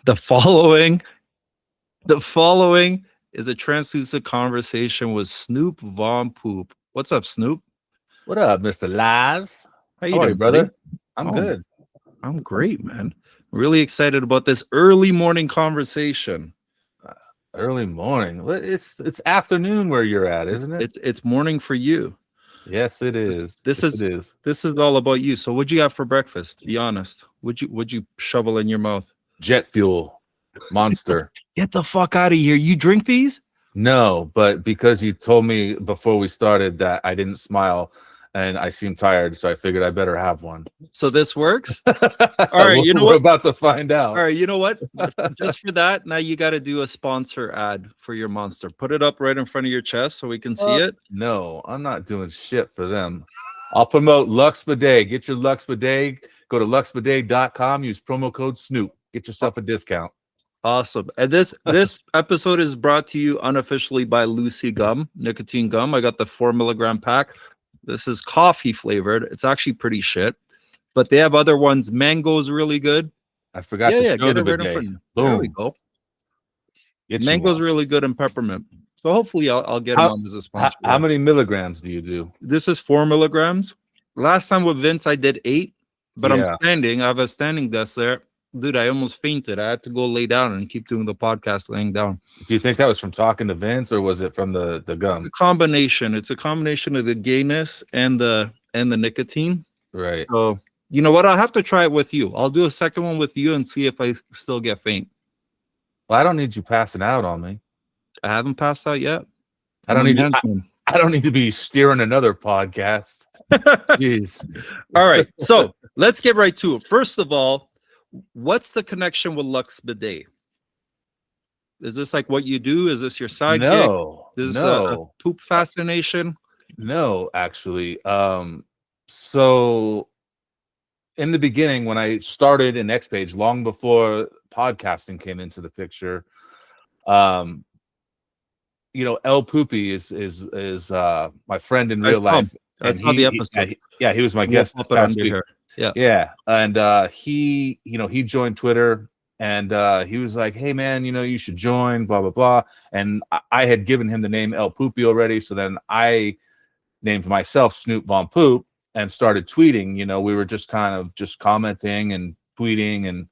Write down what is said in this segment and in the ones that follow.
The following, the following is a Trance Lucid conversation with Snoop Von Poop. What's up, Snoop? What up, Mr. Lies? How How are you, doing, buddy? brother? I'm good. I'm great, man. Really excited about this early morning conversation. Early morning. Well, it's afternoon where you're at, isn't it? It's morning for you. Yes, it is. This is all about you. So what'd you have for breakfast? Be honest. Would you shovel in your mouth? Jet fuel, Monster. Get the fuck out of here. You drink these? No, but because you told me before we started that I didn't smile and I seemed tired, so I figured I better have one. So this works? All right, you know what? We're about to find out. All right, you know what? Just for that, now you got to do a sponsor ad for your Monster. Put it up right in front of your chest so we can see it. No, I'm not doing shit for them. I'll promote Lux Bidet. Get your Lux Bidet. Go to luxbidet.com. Use promo code Snoop. Get yourself a discount. Awesome. And this episode is brought to you unofficially by Lucy Gum, nicotine gum. I got the 4 milligram pack. This is coffee flavored. It's actually pretty shit. But they have other ones. Mango's really good. I forgot to show the bidet. Boom. There we go. Mango's really good and peppermint. So hopefully I'll get them on as a sponsor. How many milligrams do you do? This is 4 milligrams. Last time with Vince, I did 8. But I'm standing. I have a standing desk there. Dude, I almost fainted. I had to go lay down and keep doing the podcast laying down. Do you think that was from talking to Vince or was it from the gum? It's a combination. It's a combination of the gayness and the nicotine. Right. So you know what? I'll have to try it with you. I'll do a second one with you and see if I still get faint. Well, I don't need you passing out on me. I haven't passed out yet. I don't need to be steering another podcast. Jeez. All right. So let's get right to it. First of all, what's the connection with Lux Bidet? Is this like what you do? Is this your side gig? Is this a poop fascination? No, actually. So in the beginning, when I started in Xpage, long before podcasting came into the picture, El Poopy is my friend in real life. That's not the episode. He was my guest this past week. Yeah. And he joined Twitter and he was like, hey man, you should join, blah, blah, blah. And I had given him the name El Poopy already. So then I named myself Snoop Von Poop and started tweeting. We were just kind of just commenting and tweeting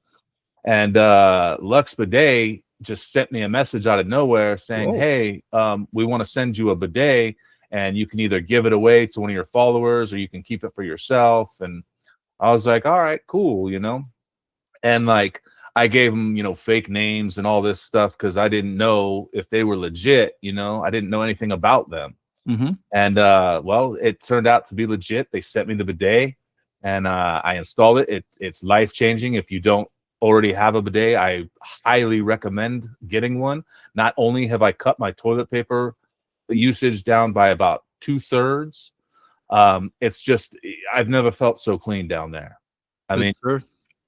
and Lux Bidet just sent me a message out of nowhere saying, hey, we want to send you a bidet and you can either give it away to one of your followers or you can keep it for yourself. And I was like, all right, cool, and like I gave them, fake names and all this stuff because I didn't know if they were legit, I didn't know anything about them. Mm-hmm. And well, it turned out to be legit. They sent me the bidet and I installed it. It's life-changing. If you don't already have a bidet, I highly recommend getting one. Not only have I cut my toilet paper usage down by about 2/3, it's just I've never felt so clean down there. I mean,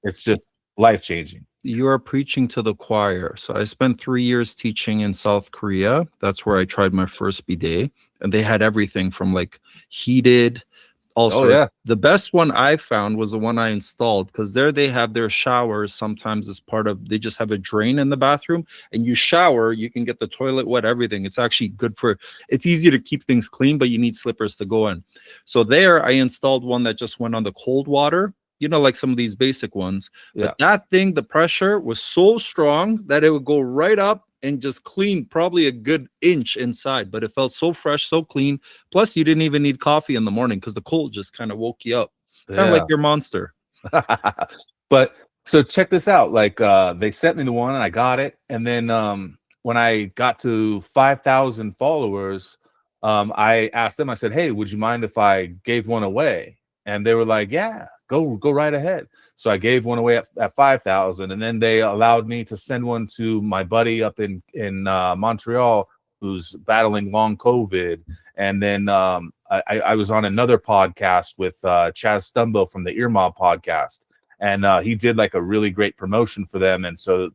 it's just life-changing. You are preaching to the choir. So I spent 3 years teaching in South Korea. That's where I tried my first bidet, and they had everything from like heated. Also, the best one I found was the one I installed because there they have their showers sometimes as part of, they just have a drain in the bathroom and you shower, you can get the toilet wet, everything. It's actually good it's easy to keep things clean, but you need slippers to go in. So there I installed one that just went on the cold water, like some of these basic ones. Yeah. But that thing, the pressure was so strong that it would go right up and just clean probably a good inch inside, but it felt so fresh, so clean. Plus, you didn't even need coffee in the morning because the cold just kind of woke you up, kind of like your Monster. But so check this out. Like they sent me the one and I got it. And then when I got to 5,000 followers, I asked them, I said, hey, would you mind if I gave one away? And they were like, yeah, go right ahead. So I gave one away at 5,000, and then they allowed me to send one to my buddy up in Montreal who's battling long COVID. And then I was on another podcast with Chaz Stumbo from the Ear Mob podcast, and he did like a really great promotion for them. And so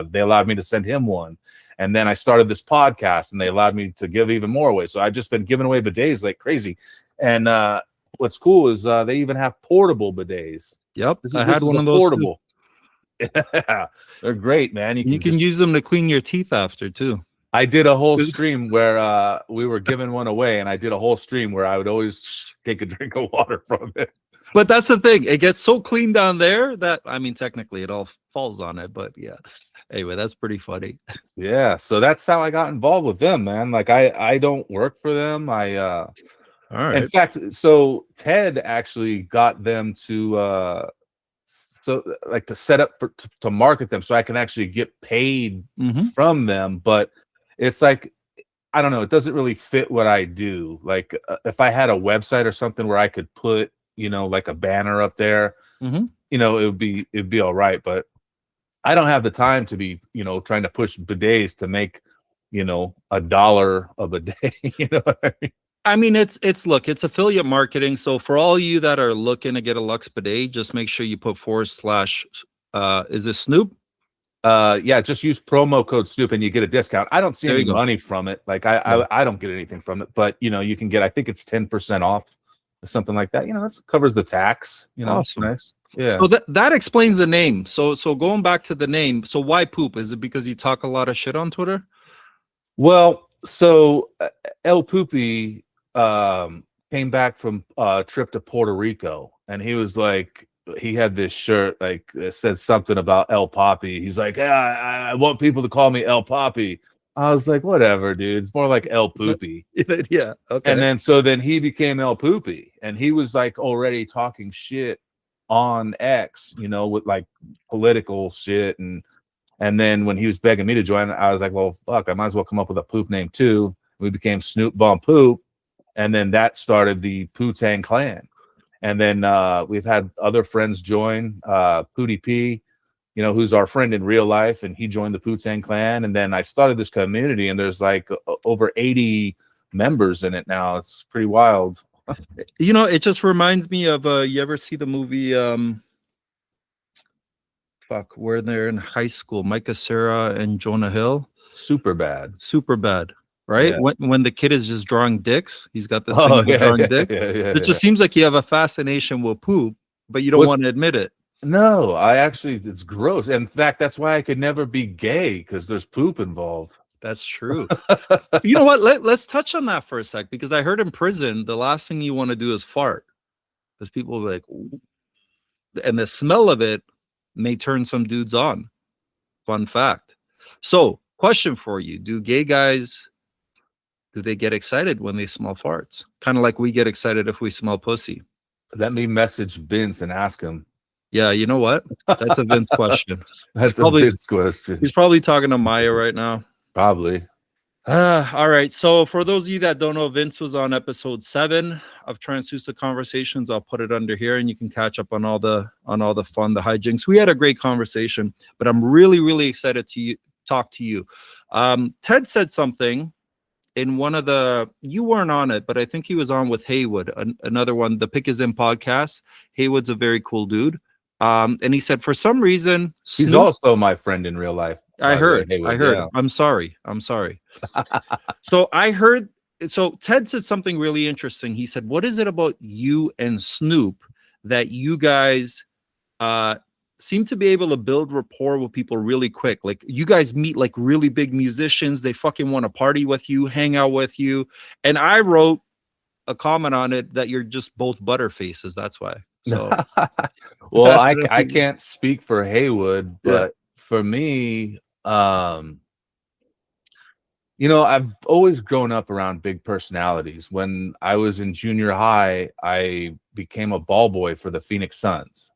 they allowed me to send him one. And then I started this podcast, and they allowed me to give even more away. So I've just been giving away bidets like crazy. And what's cool is they even have portable bidets. Yep, I had one of those portable. Yeah, they're great, man. You can use them to clean your teeth after too. I did a whole stream where we were giving one away, and I did a whole stream where I would always take a drink of water from it. But that's the thing. It gets so clean down there that, I mean, technically it all falls on it. But yeah. Anyway, that's pretty funny. Yeah. So that's how I got involved with them, man. Like I don't work for them. All right. In fact, so Ted actually got them to to set up to market them so I can actually get paid from them. But it's like, I don't know, it doesn't really fit what I do. Like if I had a website or something where I could put, like a banner up there, it'd be all right. But I don't have the time to be, trying to push bidets to make, $1 of a day. You know what I mean? I mean, it's affiliate marketing. So for all you that are looking to get a Lux bidet, just make sure you put / is it Snoop? Yeah, just use promo code Snoop and you get a discount. I don't see any money from it. Like I don't get anything from it, but you can get, I think it's 10% off or something like that. That covers the tax. Awesome. Nice. Yeah. So that explains the name. So going back to the name, so why Poop? Is it because you talk a lot of shit on Twitter? Well, so El Poopy came back from a trip to Puerto Rico, and he was like, he had this shirt like that said something about El Poppy. He's like, yeah, I want people to call me El Poppy. I was like, whatever, dude. It's more like El Poopy. Yeah. Okay. And then he became El Poopy, and he was like already talking shit on X, with like political shit. And then when he was begging me to join, I was like, well, fuck, I might as well come up with a poop name too. We became Snoop Von Poop. And then that started the Poo-Tang Clan. And then we've had other friends join, Pootie P, who's our friend in real life, and he joined the Poo-Tang Clan. And then I started this community, and there's like over 80 members in it now. It's pretty wild. It just reminds me of you ever see the movie where they're in high school, Micah Cera and Jonah Hill? Super bad, right? Yeah. When the kid is just drawing dicks, he's got this thing of drawing dicks. It just seems like you have a fascination with poop, but you don't want to admit it. No, it's gross. In fact, that's why I could never be gay, because there's poop involved. That's true. You know what? Let's touch on that for a sec, because I heard in prison, the last thing you want to do is fart, because people will be like, ooh. And the smell of it may turn some dudes on. Fun fact. So, question for you: do gay guys, do they get excited when they smell farts? Kind of like we get excited if we smell pussy. Let me message Vince and ask him. Yeah, you know what? That's a Vince question. That's a Vince question. He's probably talking to Maya right now. Probably. All right. So for those of you that don't know, Vince was on episode 7 of Trance Lucid Conversations. I'll put it under here, and you can catch up on all the fun, the hijinks. We had a great conversation, but I'm really, really excited to talk to you. Ted said something in one of you weren't on it, but I think he was on with Haywood, another one, the Pick Is In podcast. Haywood's a very cool dude. And he said, for some reason, he's also my friend in real life. I heard. Yeah. I'm sorry. So Ted said something really interesting. He said, what is it about you and Snoop that you guys seem to be able to build rapport with people really quick? Like, you guys meet like really big musicians. They fucking want to party with you, hang out with you. And I wrote a comment on it that you're just both butterfaces. That's why. So, well, I can't speak for Haywood, but for me, I've always grown up around big personalities. When I was in junior high, I became a ball boy for the Phoenix Suns.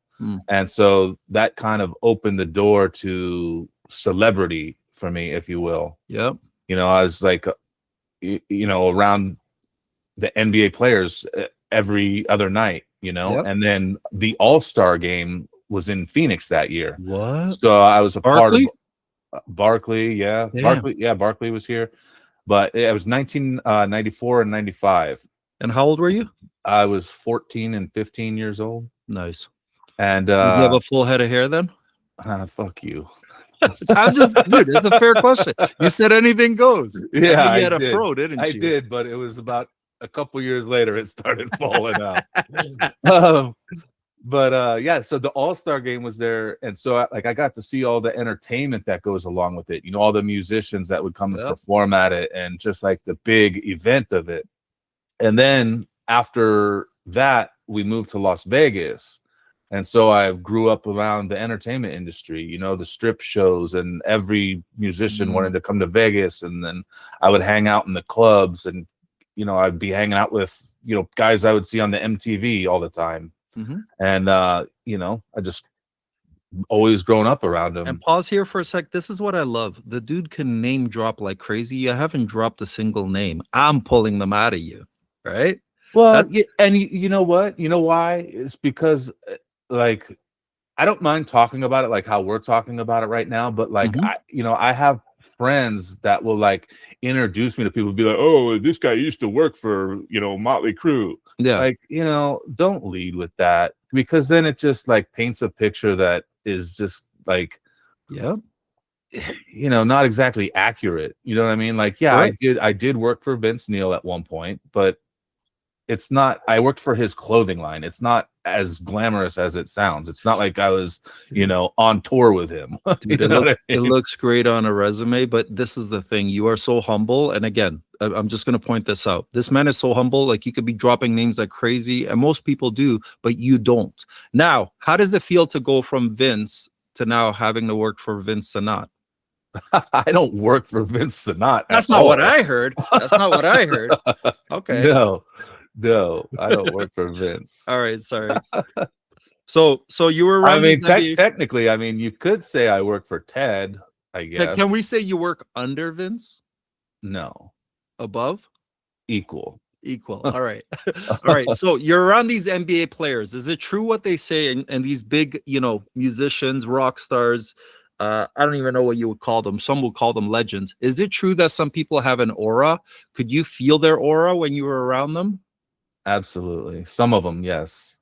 And so that kind of opened the door to celebrity for me, if you will. Yep. I was like, around the NBA players every other night. And then the All-Star game was in Phoenix that year. What? So I was a part of Barkley. Yeah. Barkley was here. But it was 1994 and 95. And how old were you? I was 14 and 15 years old. Nice. And did you have a full head of hair then? Fuck you. I'm just, dude, it's a fair question. You said anything goes. Yeah, you had a fro, didn't you? I did, but it was about a couple years later it started falling out. But yeah, so the All-Star game was there, and so I got to see all the entertainment that goes along with it. All the musicians that would come to perform at it, and just like the big event of it. And then after that, we moved to Las Vegas. And so I grew up around the entertainment industry, the strip shows, and every musician wanted to come to Vegas. And then I would hang out in the clubs, and, I'd be hanging out with, guys I would see on the MTV all the time. And, I just always grown up around him. And pause here for a sec. This is what I love. The dude can name drop like crazy. You haven't dropped a single name. I'm pulling them out of you, right? Well, and you know what? You know why? It's because, like, I don't mind talking about it like how we're talking about it right now, but like, I have friends that will like introduce me to people, be like, oh, this guy used to work for, Motley Crue. Yeah. Like, don't lead with that, because then it just like paints a picture that is just like, not exactly accurate. You know what I mean? Like, yeah, right. I did work for Vince Neil at one point, but it's not, I worked for his clothing line. It's not as glamorous as it sounds. It's not like I was, on tour with him. Dude, it looks great on a resume, but this is the thing. You are so humble. And again, I'm just going to point this out. This man is so humble. Like, you could be dropping names like crazy, and most people do, but you don't. Now, how does it feel to go from Vince to now having to work for Vince Sanat? I don't work for Vince Sanat. That's not what I heard. That's not what I heard. Okay. No, I don't work for Vince. All right, sorry. So you were around. I mean, technically, I mean, you could say I work for Ted, I guess. Can we say you work under Vince? No. Above? Equal. All right. All right. So you're around these NBA players. Is it true what they say? And these big, musicians, rock stars, I don't even know what you would call them. Some will call them legends. Is it true that some people have an aura? Could you feel their aura when you were around them? Absolutely. Some of them, yes.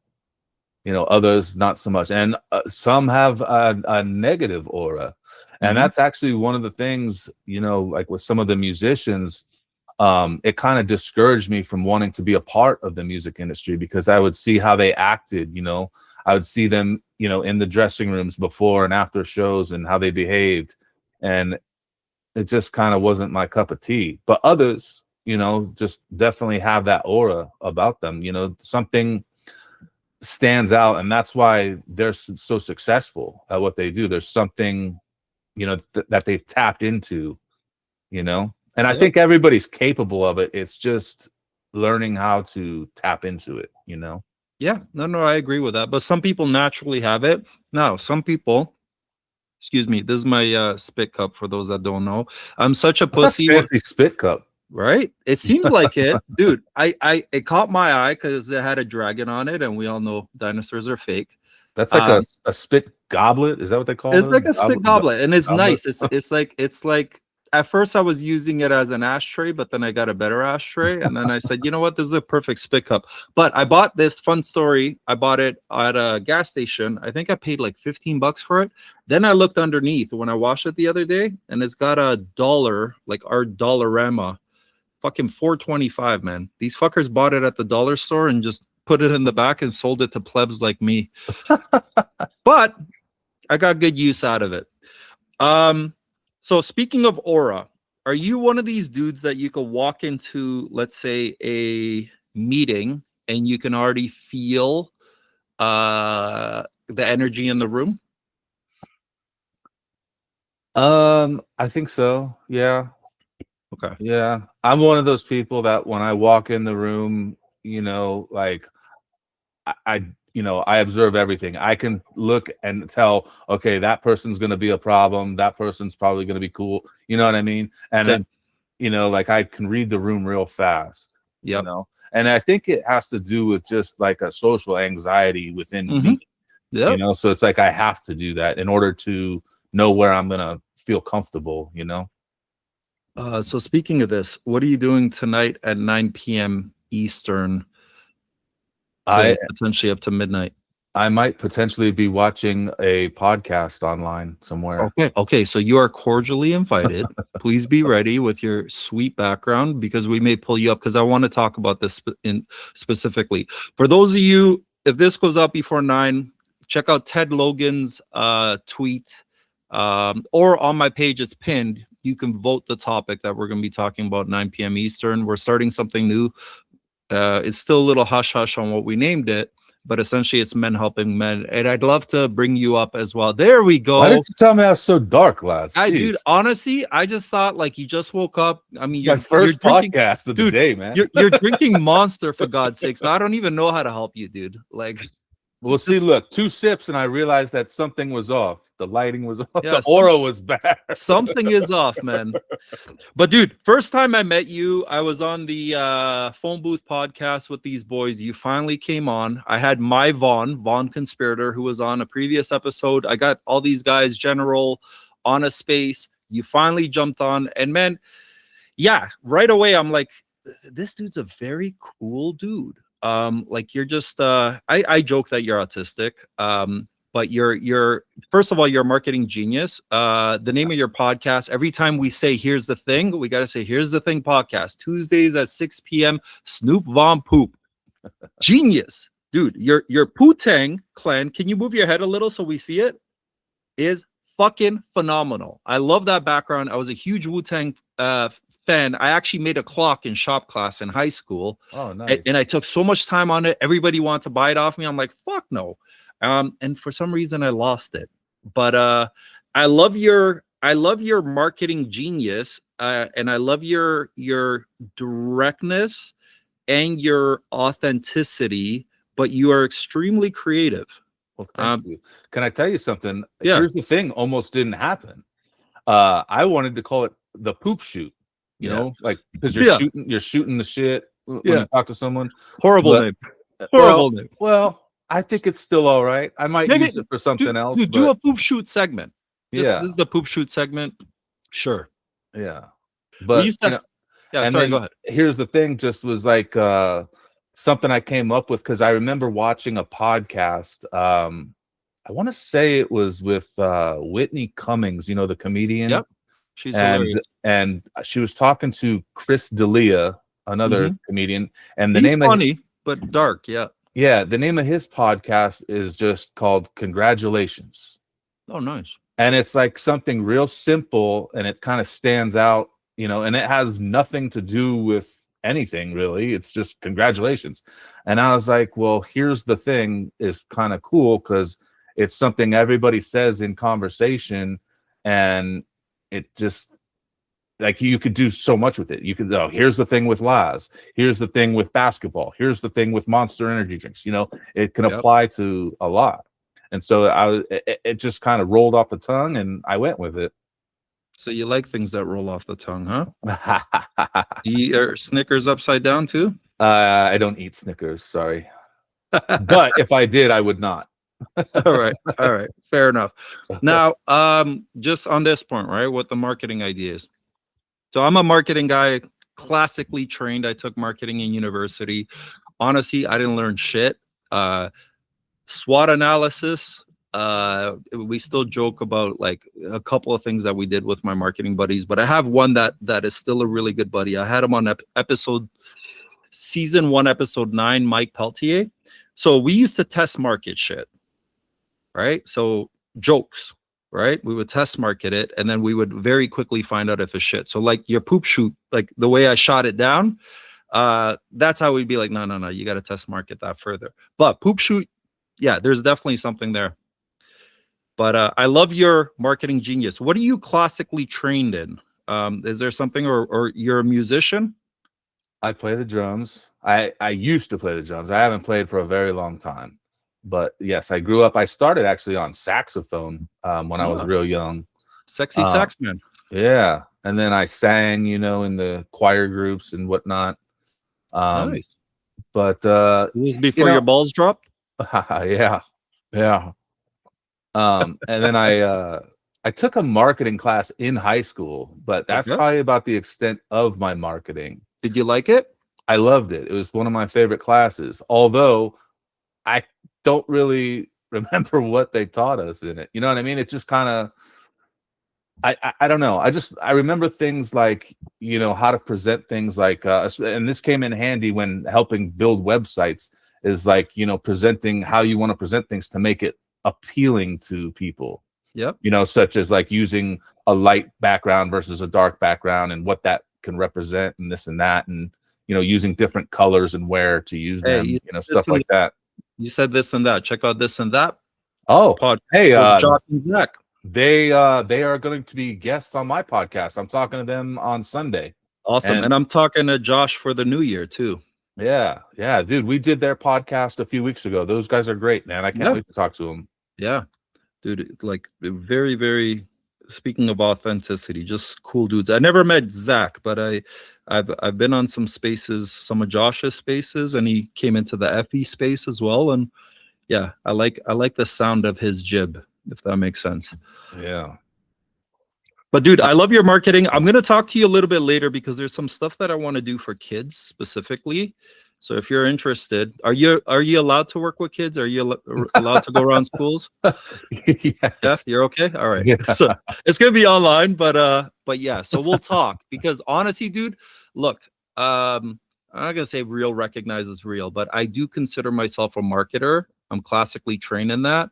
Others not so much. And some have a negative aura. And that's actually one of the things, like with some of the musicians, it kind of discouraged me from wanting to be a part of the music industry, because I would see how they acted. I would see them, in the dressing rooms before and after shows, and how they behaved. And it just kind of wasn't my cup of tea. But others, just definitely have that aura about them. Something stands out, and that's why they're so successful at what they do. There's something, that they've tapped into, and I think everybody's capable of it. It's just learning how to tap into it, Yeah, no, I agree with that. But some people naturally have it. Now, some people, excuse me, this is my spit cup for those that don't know. I'm such a pussy. A fancy spit cup. Right? It seems like it. Dude, it caught my eye because it had a dragon on it, and we all know dinosaurs are fake. That's like a spit goblet. Is that what they call it? It's like a spit goblet, and it's nice. It's like at first I was using it as an ashtray, but then I got a better ashtray, and then I said, you know what, this is a perfect spit cup. But I bought this, fun story. I bought it at a gas station. I think I paid like $15 for it. Then I looked underneath when I washed it the other day, and it's got $1, like our Dollarama. Fucking $4.25, man. These fuckers bought it at the dollar store and just put it in the back and sold it to plebs like me. But I got good use out of it. So speaking of aura, are you one of these dudes that you could walk into, let's say, a meeting and you can already feel the energy in the room? I think so. Yeah. Okay. Yeah. I'm one of those people that when I walk in the room, like I observe everything. I can look and tell, okay, that person's going to be a problem. That person's probably going to be cool. You know what I mean? And then, like I can read the room real fast. Yep. And I think it has to do with just like a social anxiety within me. Yep. So it's like I have to do that in order to know where I'm going to feel comfortable, So speaking of this, what are you doing tonight at 9 p.m. Eastern? Potentially up to midnight. I might potentially be watching a podcast online somewhere. Okay. So you are cordially invited. Please be ready with your sweet background, because we may pull you up, because I want to talk about this specifically. For those of you if this goes up before 9, check out Ted Logan's tweet, or on my page, it's pinned. You can vote the topic that we're going to be talking about 9 p.m. Eastern. We're starting something new. It's still a little hush hush on what we named it, but essentially it's men helping men. And I'd love to bring you up as well. There we go. Why did you tell me I was so dark last? Dude, honestly, I just thought like you just woke up. I mean, it's my first podcast of the day, man. You're drinking Monster, for God's sakes. I don't even know how to help you, dude. Like, well, see, look, 2 sips and I realized that something was off. The lighting was off. Yeah, the aura was bad. Something is off, man. But dude, first time I met you, I was on the phone booth podcast with these boys. You finally came on. I had my Vaughn Conspirator, who was on a previous episode. I got all these guys, General, on a space. You finally jumped on, and man, yeah, right away I'm like, this dude's a very cool dude. Like you're just I joke that you're autistic. But you're first of all, you're a marketing genius. The name of your podcast, every time we say here's the thing, we gotta say here's the thing podcast. Tuesdays at 6 p.m. Snoop Von Poop. Genius, dude. Your Wu-Tang Clan, can you move your head a little so we see it? Is fucking phenomenal. I love that background. I was a huge Wu-Tang fan. I actually made a clock in shop class in high school. Oh, nice. And I took so much time on it. Everybody wanted to buy it off me. I'm like, fuck no. And for some reason I lost it. But I love your marketing genius, and I love your directness and your authenticity, but you are extremely creative. Well, thank you. Can I tell you something? Yeah. Here's the thing, almost didn't happen. I wanted to call it the poop shoot, you know, like because you're shooting the shit when you talk to someone. Horrible name. Horrible name. Well, I think it's still all right. I might use it for something else. Do a poop shoot segment. This is the poop shoot segment. Sure. Yeah. But go ahead. Here's the thing, just was like something I came up with because I remember watching a podcast. I want to say it was with Whitney Cummings, you know, the comedian. Yep. She's hilarious. And she was talking to Chris D'Elia, another comedian, and He's funny but dark. Yeah, the name of his podcast is just called Congratulations. Oh, nice. And it's like something real simple, and it kind of stands out, you know, and it has nothing to do with anything really. It's just congratulations. And I was like, well, here's the thing is kind of cool because it's something everybody says in conversation, and it just like you could do so much with it. You could here's the thing with Laz, here's the thing with basketball, here's the thing with Monster energy drinks, you know, it can apply to a lot. And so it just kind of rolled off the tongue and I went with it. So you like things that roll off the tongue, huh? Do you eat Snickers upside down too? I don't eat Snickers, sorry. But if I did, I would not. All right. Fair enough. Now, just on this point, right, what the marketing ideas. So I'm a marketing guy, classically trained. I took marketing in university. Honestly, I didn't learn shit. SWOT analysis. We still joke about like a couple of things that we did with my marketing buddies, but I have one that is still a really good buddy. I had him on season 1, episode 9, Mike Peltier. So we used to test market shit, right? So jokes. Right, we would test market it, and then we would very quickly find out if it's shit. So, like your poop shoot, like the way I shot it down, that's how we'd be like, no, you got to test market that further. But poop shoot, yeah, there's definitely something there. But I love your marketing genius. What are you classically trained in? Is there something, or you're a musician? I play the drums. I used to play the drums. I haven't played for a very long time. But yes, I grew up. I started actually on saxophone when I was real young. Sexy sax man. Yeah, and then I sang, you know, in the choir groups and whatnot. Nice. But it was before your balls dropped. Yeah. And then I took a marketing class in high school, but that's probably about the extent of my marketing. Did you like it? I loved it. It was one of my favorite classes, although I don't really remember what they taught us in it. You know what I mean? It's just kind of, I don't know. I remember things like, you know, how to present things like, and this came in handy when helping build websites, is like, you know, presenting how you want to present things to make it appealing to people. Yep. You know, such as like using a light background versus a dark background and what that can represent and this and that, and you know, using different colors and where to use them, you know, stuff like that. You said this and that. Check out this and that. Oh, hey, Josh and Zach. They are going to be guests on my podcast. I'm talking to them on Sunday. Awesome. And I'm talking to Josh for the new year too. Yeah, dude, we did their podcast a few weeks ago. Those guys are great, man. I can't wait to talk to them. Yeah, dude, like very, very. Speaking of authenticity, just cool dudes. I never met Zach, but I've been on some spaces, some of Josh's spaces, and he came into the FE space as well. And yeah, I like the sound of his jib, if that makes sense. Yeah. But dude, I love your marketing. I'm going to talk to you a little bit later because there's some stuff that I want to do for kids specifically. So if you're interested, are you allowed to work with kids? Are you allowed to go around schools? Yes. Yeah, you're okay. All right. Yeah. So it's gonna be online, but yeah. So we'll talk because honestly, dude, look, I'm not gonna say real recognizes real, but I do consider myself a marketer. I'm classically trained in that.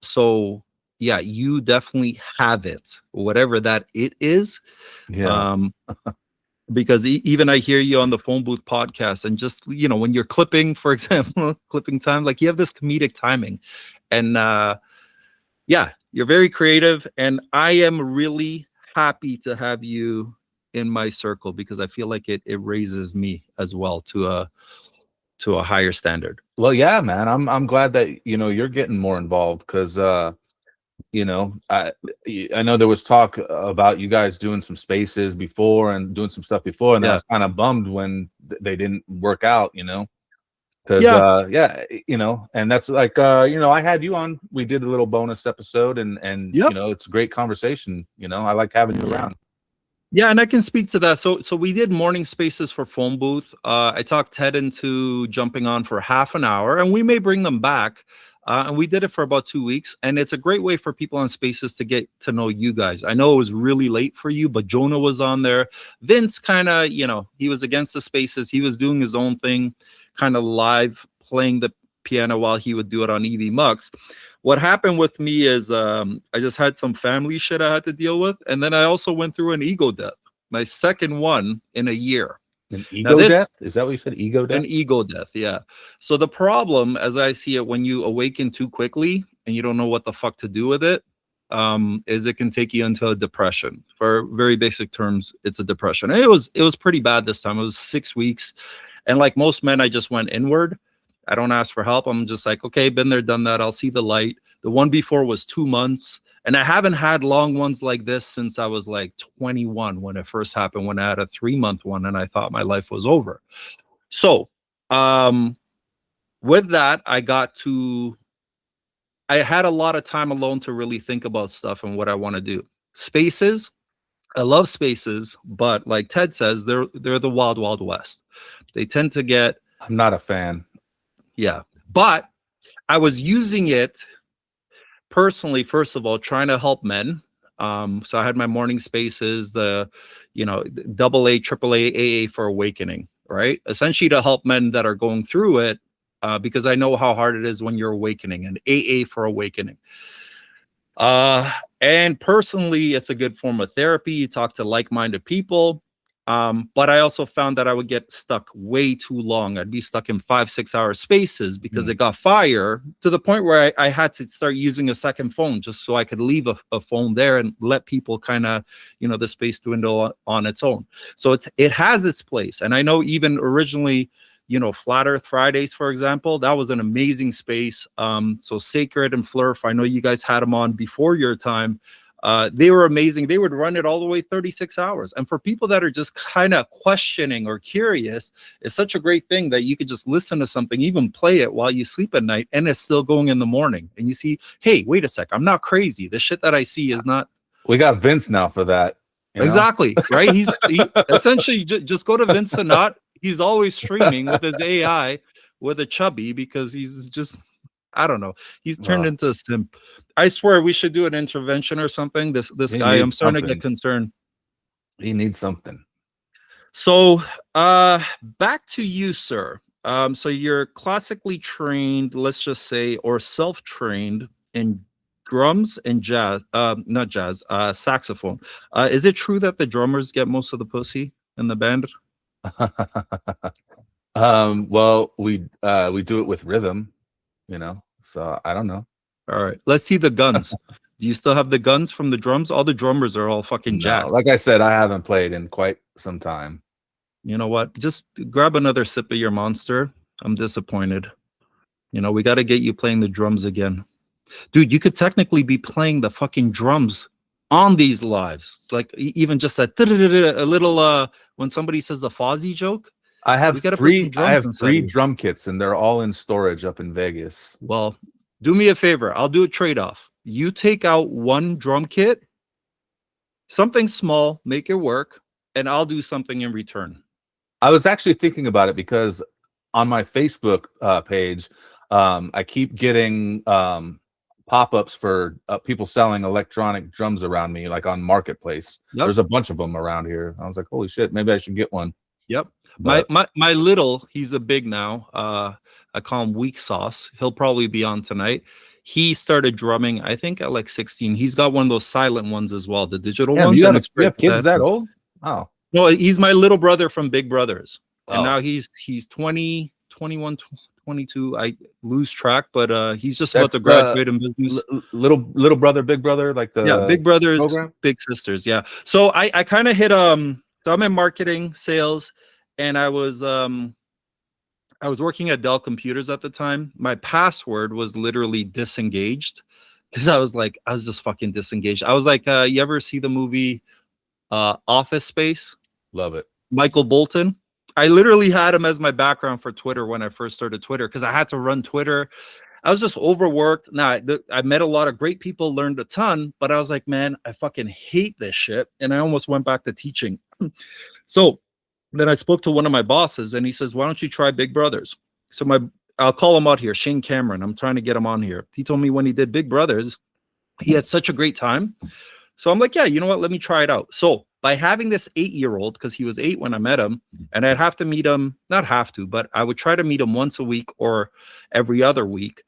So yeah, you definitely have it, whatever that it is. Yeah. Because even I hear you on the phone booth podcast, and just, you know, when you're clipping, for example, clipping time, like you have this comedic timing, and yeah, you're very creative, and I am really happy to have you in my circle because I feel like it raises me as well to a higher standard. Well, yeah, man, I'm glad that, you know, you're getting more involved because you know, I know there was talk about you guys doing some spaces before and doing some stuff before, and I was kind of bummed when they didn't work out, you know, because yeah, you know, and that's like you know, I had you on, we did a little bonus episode, and you know, it's a great conversation, you know, I like having you around. Yeah, and I can speak to that. So we did morning spaces for phone booth. I talked Ted into jumping on for half an hour, and we may bring them back. And we did it for about 2 weeks, and it's a great way for people on spaces to get to know you guys. I know it was really late for you, but Jonah was on there. Vince kind of, you know, he was against the spaces. He was doing his own thing, kind of live playing the piano while he would do it on EV Mux. What happened with me is I just had some family shit I had to deal with, and then I also went through an ego death, my second one in a year. An ego death? Is that what you said? Ego death? An ego death, yeah. So the problem, as I see it, when you awaken too quickly and you don't know what the fuck to do with it, is it can take you into a depression. For very basic terms, it's a depression. And it was pretty bad this time. It was 6 weeks, and like most men, I just went inward. I don't ask for help. I'm just like, okay, been there, done that. I'll see the light. The one before was 2 months. And I haven't had long ones like this since I was like 21 when it first happened, when I had a 3-month one and I thought my life was over. So with that, I had a lot of time alone to really think about stuff and what I want to do. Spaces, I love spaces, but like Ted says, they're the wild, wild west. They tend to get... I'm not a fan. Yeah, but I was using it personally, first of all, trying to help men. So I had my morning spaces, the, you know, AA, AAA, AA for awakening, right? Essentially to help men that are going through it, because I know how hard it is when you're awakening, and AA for awakening. And personally, it's a good form of therapy. You talk to like-minded people. But I also found that I would get stuck way too long. I'd be stuck in 5-6 hour spaces because it got fire to the point where I had to start using a second phone just so I could leave a phone there and let people kind of, you know, the space dwindle on its own. So it has its place. And I know even originally, you know, Flat Earth Fridays, for example, that was an amazing space. So Sacred and Flurf, I know you guys had them on before your time. They were amazing. They would run it all the way 36 hours. And for people that are just kind of questioning or curious, it's such a great thing that you could just listen to something, even play it while you sleep at night, and it's still going in the morning. And you see, hey, wait a sec, I'm not crazy. The shit that I see is not... We got Vince now for that. Exactly, right? He essentially just go to Vince Sanat. He's always streaming with his AI with a chubby because he's just... I don't know. He's turned into a simp. I swear we should do an intervention or something. This guy, I'm starting to get concerned. He needs something. So back to you, sir. So you're classically trained, let's just say, or self-trained in drums and jazz, not jazz, saxophone. Is it true that the drummers get most of the pussy in the band? Well, we do it with rhythm, you know, so I don't know. All right, let's see the guns. Do you still have the guns from the drums? All the drummers are all fucking jacked. Like I said, I haven't played in quite some time. You know what? Just grab another sip of your Monster. I'm disappointed. You know, we got to get you playing the drums again. Dude, you could technically be playing the fucking drums on these lives. It's like even just a little when somebody says the Fozzy joke. I have three drum kits and they're all in storage up in Vegas. Well, do me a favor. I'll do a trade-off. You take out one drum kit, something small, make it work, and I'll do something in return. I was actually thinking about it because on my Facebook page, I keep getting pop-ups for people selling electronic drums around me, like on Marketplace. Yep. There's a bunch of them around here. I was like, holy shit, maybe I should get one. Yep. But my little, he's a big now. I call him Weak Sauce. He'll probably be on tonight. He started drumming, I think, at like 16. He's got one of those silent ones as well, the digital ones. You have kids that old? Oh. No, he's my little brother from Big Brothers. And now he's 20, 21, 22. I lose track, but he's just about to graduate in business. Little brother, big brother, like the Big Brothers, program? Big Sisters. Yeah. So I kind of hit so I'm in marketing, sales, and I was working at Dell Computers at the time. My password was literally disengaged because I was just fucking disengaged. I was like, you ever see the movie Office Space? Love it. Michael Bolton. I literally had him as my background for Twitter when I first started Twitter because I had to run Twitter. I was just overworked. Now, I met a lot of great people, learned a ton, but I was like, man, I fucking hate this shit. And I almost went back to teaching. So then I spoke to one of my bosses and he says, why don't you try Big Brothers? So I'll call him out here, Shane Cameron. I'm trying to get him on here. He told me when he did Big Brothers, he had such a great time. So I'm like, yeah, you know what? Let me try it out. So by having this 8-year-old, because he was 8 when I met him, and I'd have to meet him, not have to, but I would try to meet him once a week or every other week.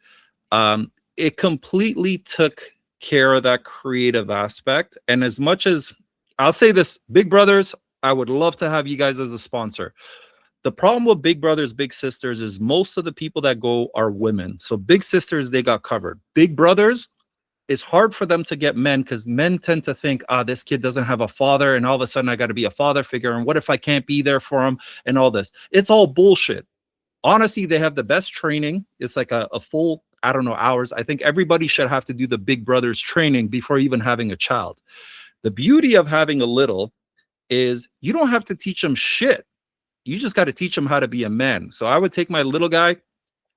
It completely took care of that creative aspect. And as much as I'll say this, Big Brothers, I would love to have you guys as a sponsor. The problem with Big Brothers, Big Sisters is most of the people that go are women. So Big Sisters, they got covered. Big Brothers, it's hard for them to get men because men tend to think, this kid doesn't have a father, and all of a sudden I got to be a father figure, and what if I can't be there for him, and all this. It's all bullshit. Honestly, they have the best training. It's like a full, I don't know, hours. I think everybody should have to do the Big Brothers training before even having a child. The beauty of having a little is you don't have to teach them shit. You just got to teach them how to be a man. So I would take my little guy,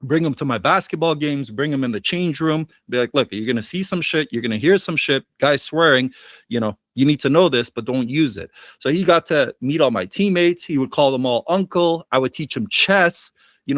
bring him to my basketball games, bring him in the change room, be like, look, you're going to see some shit. You're going to hear some shit. Guys swearing, you need to know this, but don't use it. So he got to meet all my teammates. He would call them all uncle. I would teach him chess.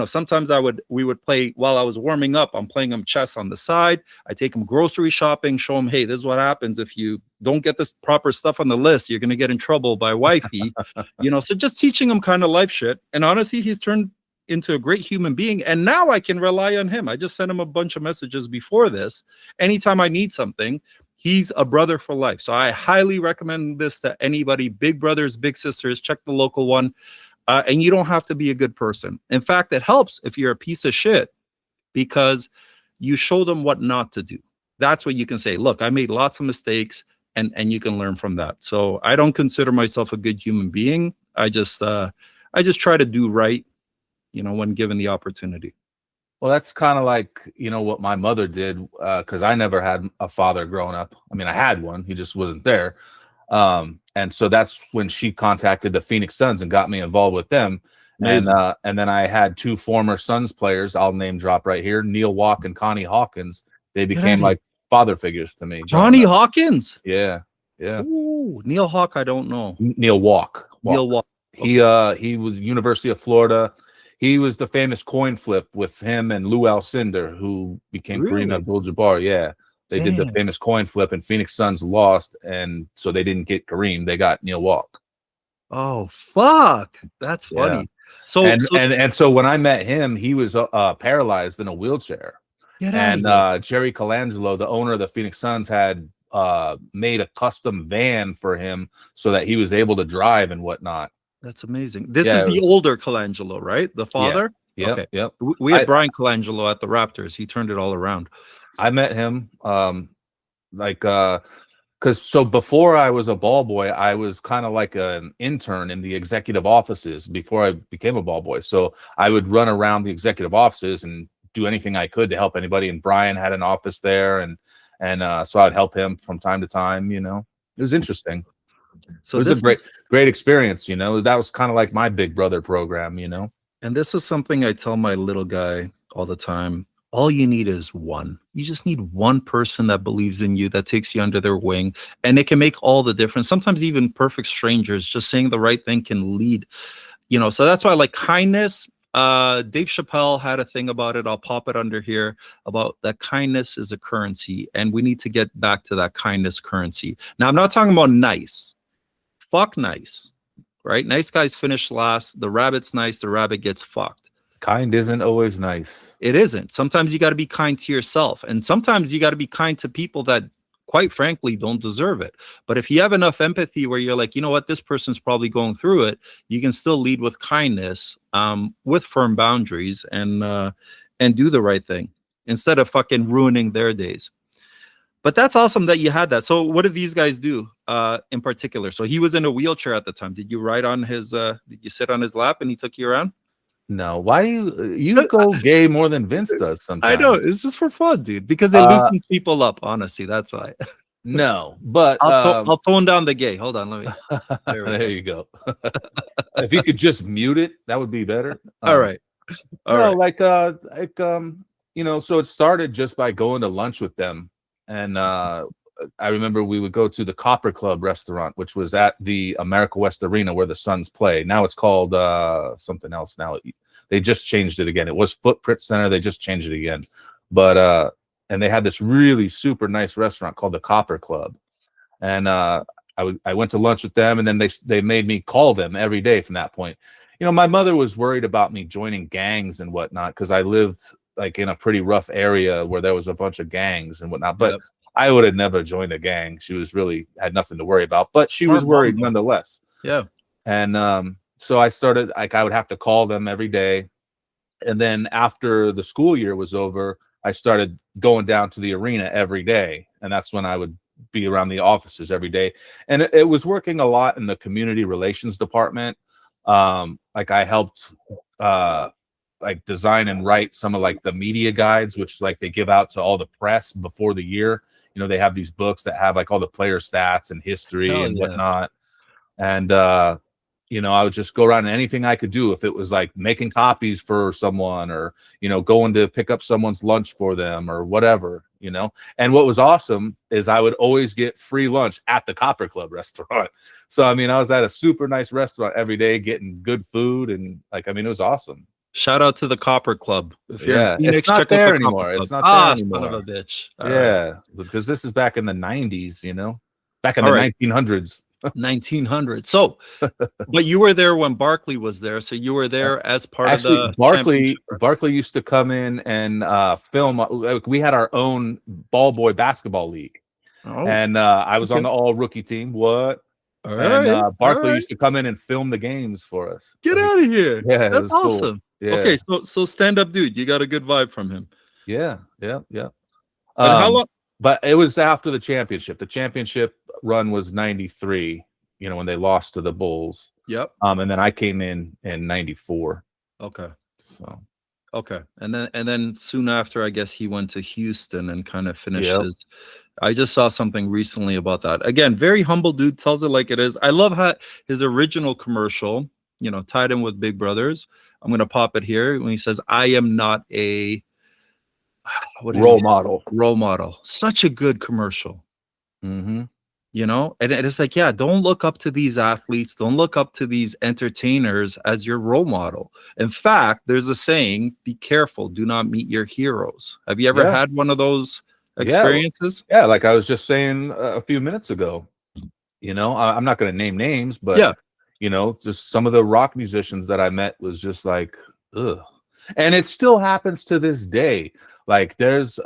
Sometimes we would play while I was warming up. I'm playing him chess on the side. I take him grocery shopping, show him, hey, this is what happens if you don't get this proper stuff on the list. You're going to get in trouble by wifey, so just teaching him kind of life shit. And honestly, he's turned into a great human being. And now I can rely on him. I just sent him a bunch of messages before this. Anytime I need something, he's a brother for life. So I highly recommend this to anybody. Big Brothers, Big Sisters, check the local one. And you don't have to be a good person. In fact, it helps if you're a piece of shit because you show them what not to do. That's what you can say. Look, I made lots of mistakes and you can learn from that. So I don't consider myself a good human being. I just try to do right, when given the opportunity. Well, that's kind of like, what my mother did because I never had a father growing up. I mean, I had one. He just wasn't there. And so that's when she contacted the Phoenix Suns and got me involved with them. And then I had 2 former Suns players, I'll name drop right here, Neil Walk and Connie Hawkins. They became like father figures to me. Johnny Hawkins? Yeah. Ooh, Neil Hawk, I don't know. Neil Walk. Neil Walk. Okay. He was University of Florida. He was the famous coin flip with him and Lou Alcindor, who became Kareem Abdul-Jabbar. Yeah. They did the famous coin flip, and Phoenix Suns lost, and so they didn't get Kareem. They got Neil Walk. Oh, fuck. That's funny. So when I met him, he was paralyzed in a wheelchair. And Jerry Colangelo, the owner of the Phoenix Suns, had made a custom van for him so that he was able to drive and whatnot. That's amazing. This is the older Colangelo, right? The father? Yeah. Okay. Yep. We had Brian Colangelo at the Raptors. He turned it all around. I met him because before I was a ball boy, I was kind of like an intern in the executive offices before I became a ball boy. So I would run around the executive offices and do anything I could to help anybody. And Brian had an office there, and so I'd help him from time to time. You know, it was interesting. So it was a great experience. You know, that was kind of like my Big Brother program. You know, and this is something I tell my little guy all the time. All you need is one. You just need one person that believes in you, that takes you under their wing, and it can make all the difference. Sometimes even perfect strangers, just saying the right thing can lead. You know, so that's why I like kindness. Dave Chappelle had a thing about it. I'll pop it under here about that kindness is a currency, and we need to get back to that kindness currency. Now, I'm not talking about nice. Fuck nice, right? Nice guys finish last. The rabbit's nice. The rabbit gets fucked. Kind isn't always nice. It isn't. Sometimes you got to be kind to yourself, and sometimes you got to be kind to people that, quite frankly, don't deserve it. But if you have enough empathy where you're like, you know what, this person's probably going through it, you can still lead with kindness, with firm boundaries, and do the right thing instead of fucking ruining their days. But that's awesome that you had that. So what did these guys do in particular? So he was in a wheelchair at the time. Did you ride on his, did you sit on his lap and he took you around? No. Why do you go gay more than Vince does sometimes? I know. It's just for fun, dude, because it loosens people up. Honestly, that's why. No, but I'll tone down the gay. Hold on. Let me. There you go. If you could just mute it, that would be better. All right. You know, so it started just by going to lunch with them. And I remember we would go to the Copper Club restaurant, which was at the America West Arena where the Suns play. Now it's called something else now. They just changed it again. It was Footprint Center. They just changed it again. But and they had this really super nice restaurant called the Copper Club. And I went to lunch with them, and then they made me call them every day from that point. You know, my mother was worried about me joining gangs and whatnot because I lived like in a pretty rough area where there was a bunch of gangs and whatnot. But I would have never joined a gang. She was really had nothing to worry about, but she was worried nonetheless. Yeah. And so I started, like, I would have to call them every day. And then after the school year was over, I started going down to the arena every day. And that's when I would be around the offices every day. And it was working a lot in the community relations department. Like I helped like design and write some of like the media guides, which like they give out to all the press before the year. You know, they have these books that have like all the player stats and history and whatnot. And, you know, I would just go around and anything I could do, if it was like making copies for someone or, you know, going to pick up someone's lunch for them or whatever, you know. And what was awesome is I would always get free lunch at the Copper Club restaurant. So, I mean, I was at a super nice restaurant every day getting good food. And like, I mean, it was awesome. Shout out to the Copper Club. If you're in Phoenix, it's not there anymore. It's not there anymore. Son of a bitch. All because this is back in the 90s, you know, back in the 1900s. 1900. So, but you were there when Barkley was there. So you were there as part of the Barkley used to come in and film. We had our own ball boy basketball league. And I was on the all rookie team. Barkley used to come in and film the games for us. Get out of here. Yeah, that's awesome. Cool. Yeah. Okay, so stand up dude, you got a good vibe from him. Yeah. How long? But it was after the championship. The championship run was 93, you know, when they lost to the Bulls. Yep. And then I came in 94. Okay. So okay. And then soon after, I guess he went to Houston and kind of finished his. I just saw something recently about that. Again, very humble dude, tells it like it is. I love how his original commercial, you know, tied in with Big Brothers. I'm gonna pop it here when he says, "I am not a role model." Role model. Such a good commercial. Mm-hmm. You know, and it's like, yeah, don't look up to these athletes, don't look up to these entertainers as your role model. In fact, there's a saying, be careful, do not meet your heroes. Have you ever had one of those experiences? Yeah, like I was just saying a few minutes ago. You know, I'm not going to name names, but you know, just some of the rock musicians that I met was just like, ugh. And it still happens to this day. Like there's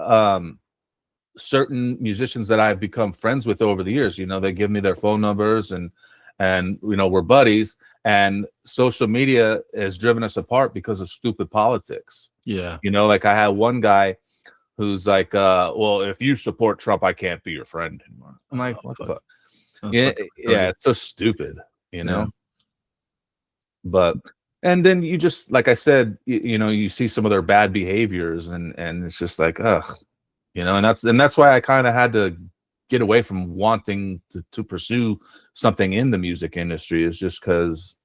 certain musicians that I've become friends with over the years. You know, they give me their phone numbers and you know, we're buddies, and social media has driven us apart because of stupid politics. Yeah. You know, like I had one guy who's like, well, if you support Trump, I can't be your friend anymore. I'm like, what the fuck? Yeah, it's so stupid, you know. Yeah. But and then you just, like I said, you know, you see some of their bad behaviors, and it's just like, ugh, you know, and that's why I kind of had to get away from wanting to pursue something in the music industry, is just because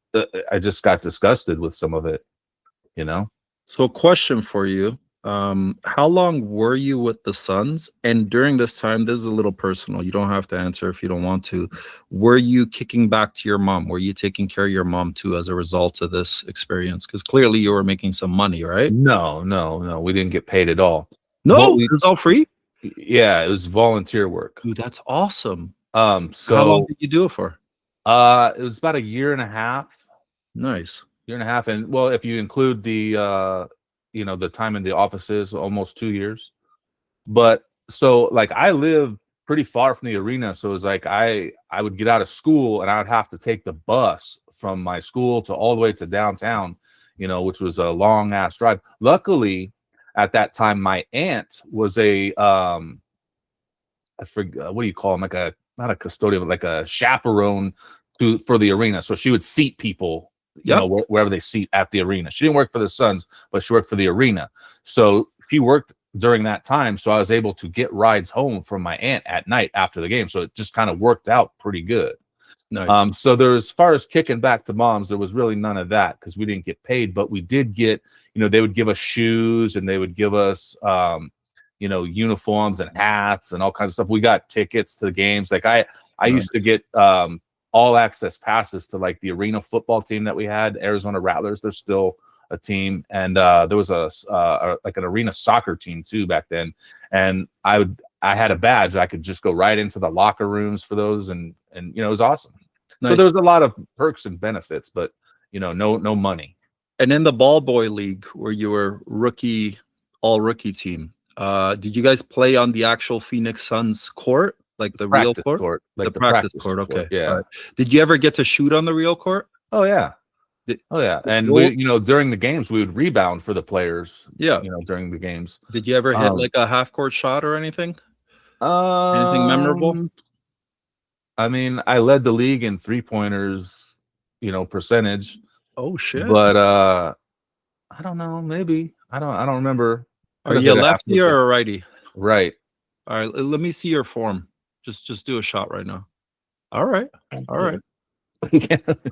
I just got disgusted with some of it, you know. So question for you. How long were you with the Suns? And during this time, this is a little personal, you don't have to answer if you don't want to. Were you kicking back to your mom? Were you taking care of your mom too as a result of this experience? Because clearly you were making some money, right? No, we didn't get paid at all. No, it was all free. Yeah, it was volunteer work. Dude, that's awesome. So how long did you do it for? It was about 1.5 years. Nice. 1.5 years, and well, if you include the you know, the time in the offices, almost 2 years. But so like I live pretty far from the arena, so it was like I would get out of school and I would have to take the bus from my school to all the way to downtown, you know, which was a long ass drive. Luckily, at that time, my aunt was a I forget, what do you call them, like a, not a custodian, but like a chaperone for the arena. So she would seat people, you know, wherever they seat at the arena. She didn't work for the Suns, but she worked for the arena. So she worked during that time, so I was able to get rides home from my aunt at night after the game. So it just kind of worked out pretty good. Nice. So there, as far as kicking back to moms, there was really none of that because we didn't get paid, but we did get, you know, they would give us shoes and they would give us you know, uniforms and hats and all kinds of stuff. We got tickets to the games. Like I used to get all access passes to like the arena football team that we had, Arizona Rattlers. They're still a team, and there was a like an arena soccer team too back then. And I had a badge. I could just go right into the locker rooms for those, and you know, it was awesome. Nice. So there's a lot of perks and benefits, but you know, no money. And in the ball boy league, where you were all rookie team, did you guys play on the actual Phoenix Suns court? Like the real court? Like the practice court. Okay. Yeah. Right. Did you ever get to shoot on the real court? Oh yeah. And we, you know, during the games we would rebound for the players. Yeah. You know, during the games. Did you ever hit like a half court shot or anything? Anything memorable? I mean, I led the league in 3-pointers, you know, percentage. Oh shit. But I don't know, maybe. I don't remember. Are you a lefty or a righty? Right. All right, let me see your form. Just do a shot right now. All right. All right.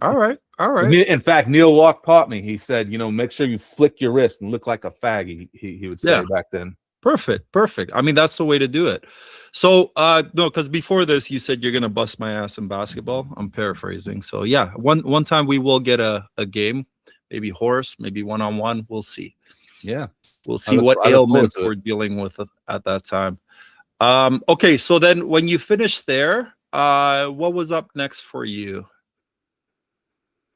All right. All right. In fact, Neil Walk taught me. He said, you know, make sure you flick your wrist and look like a fag. He would say back then. Perfect. Perfect. I mean, that's the way to do it. So no, because before this, you said you're gonna bust my ass in basketball. I'm paraphrasing. So yeah, one time we will get a game, maybe horse, maybe one-on-one. We'll see. Yeah. We'll see what ailments we're dealing with at that time. Okay, so then when you finished there, what was up next for you?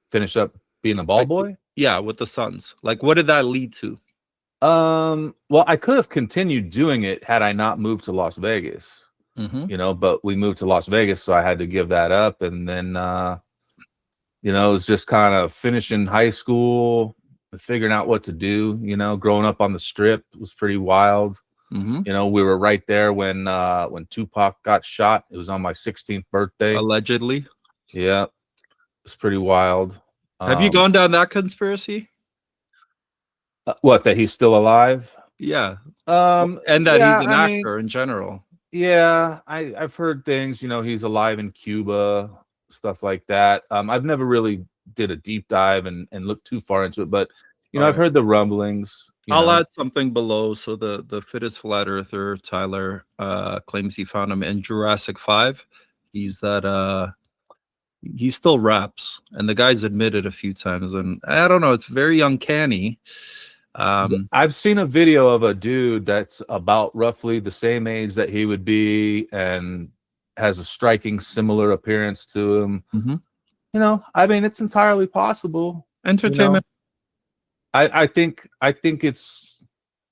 Finish up being a ball boy? Yeah, with the Suns. Like, what did that lead to? Well, I could have continued doing it had I not moved to Las Vegas. You know, but we moved to Las Vegas, so I had to give that up. And then you know, it was just kind of finishing high school, figuring out what to do. You know, growing up on the Strip was pretty wild. You know, we were right there when Tupac got shot. It was on my 16th birthday. Allegedly. Yeah. It's pretty wild. Have you gone down that conspiracy? What, that he's still alive? Yeah. And that he's an actor in general. Yeah, I've heard things, you know, he's alive in Cuba, stuff like that. I've never really did a deep dive and looked too far into it, but you know, I've heard the rumblings. I'll add something below. So the fittest flat earther, Tyler, claims he found him in Jurassic 5. He's that he still raps, and the guy's admitted a few times, and I don't know, it's very uncanny. I've seen a video of a dude that's about roughly the same age that he would be and has a striking similar appearance to him. You know, I mean, it's entirely possible. Entertainment. You know? I think it's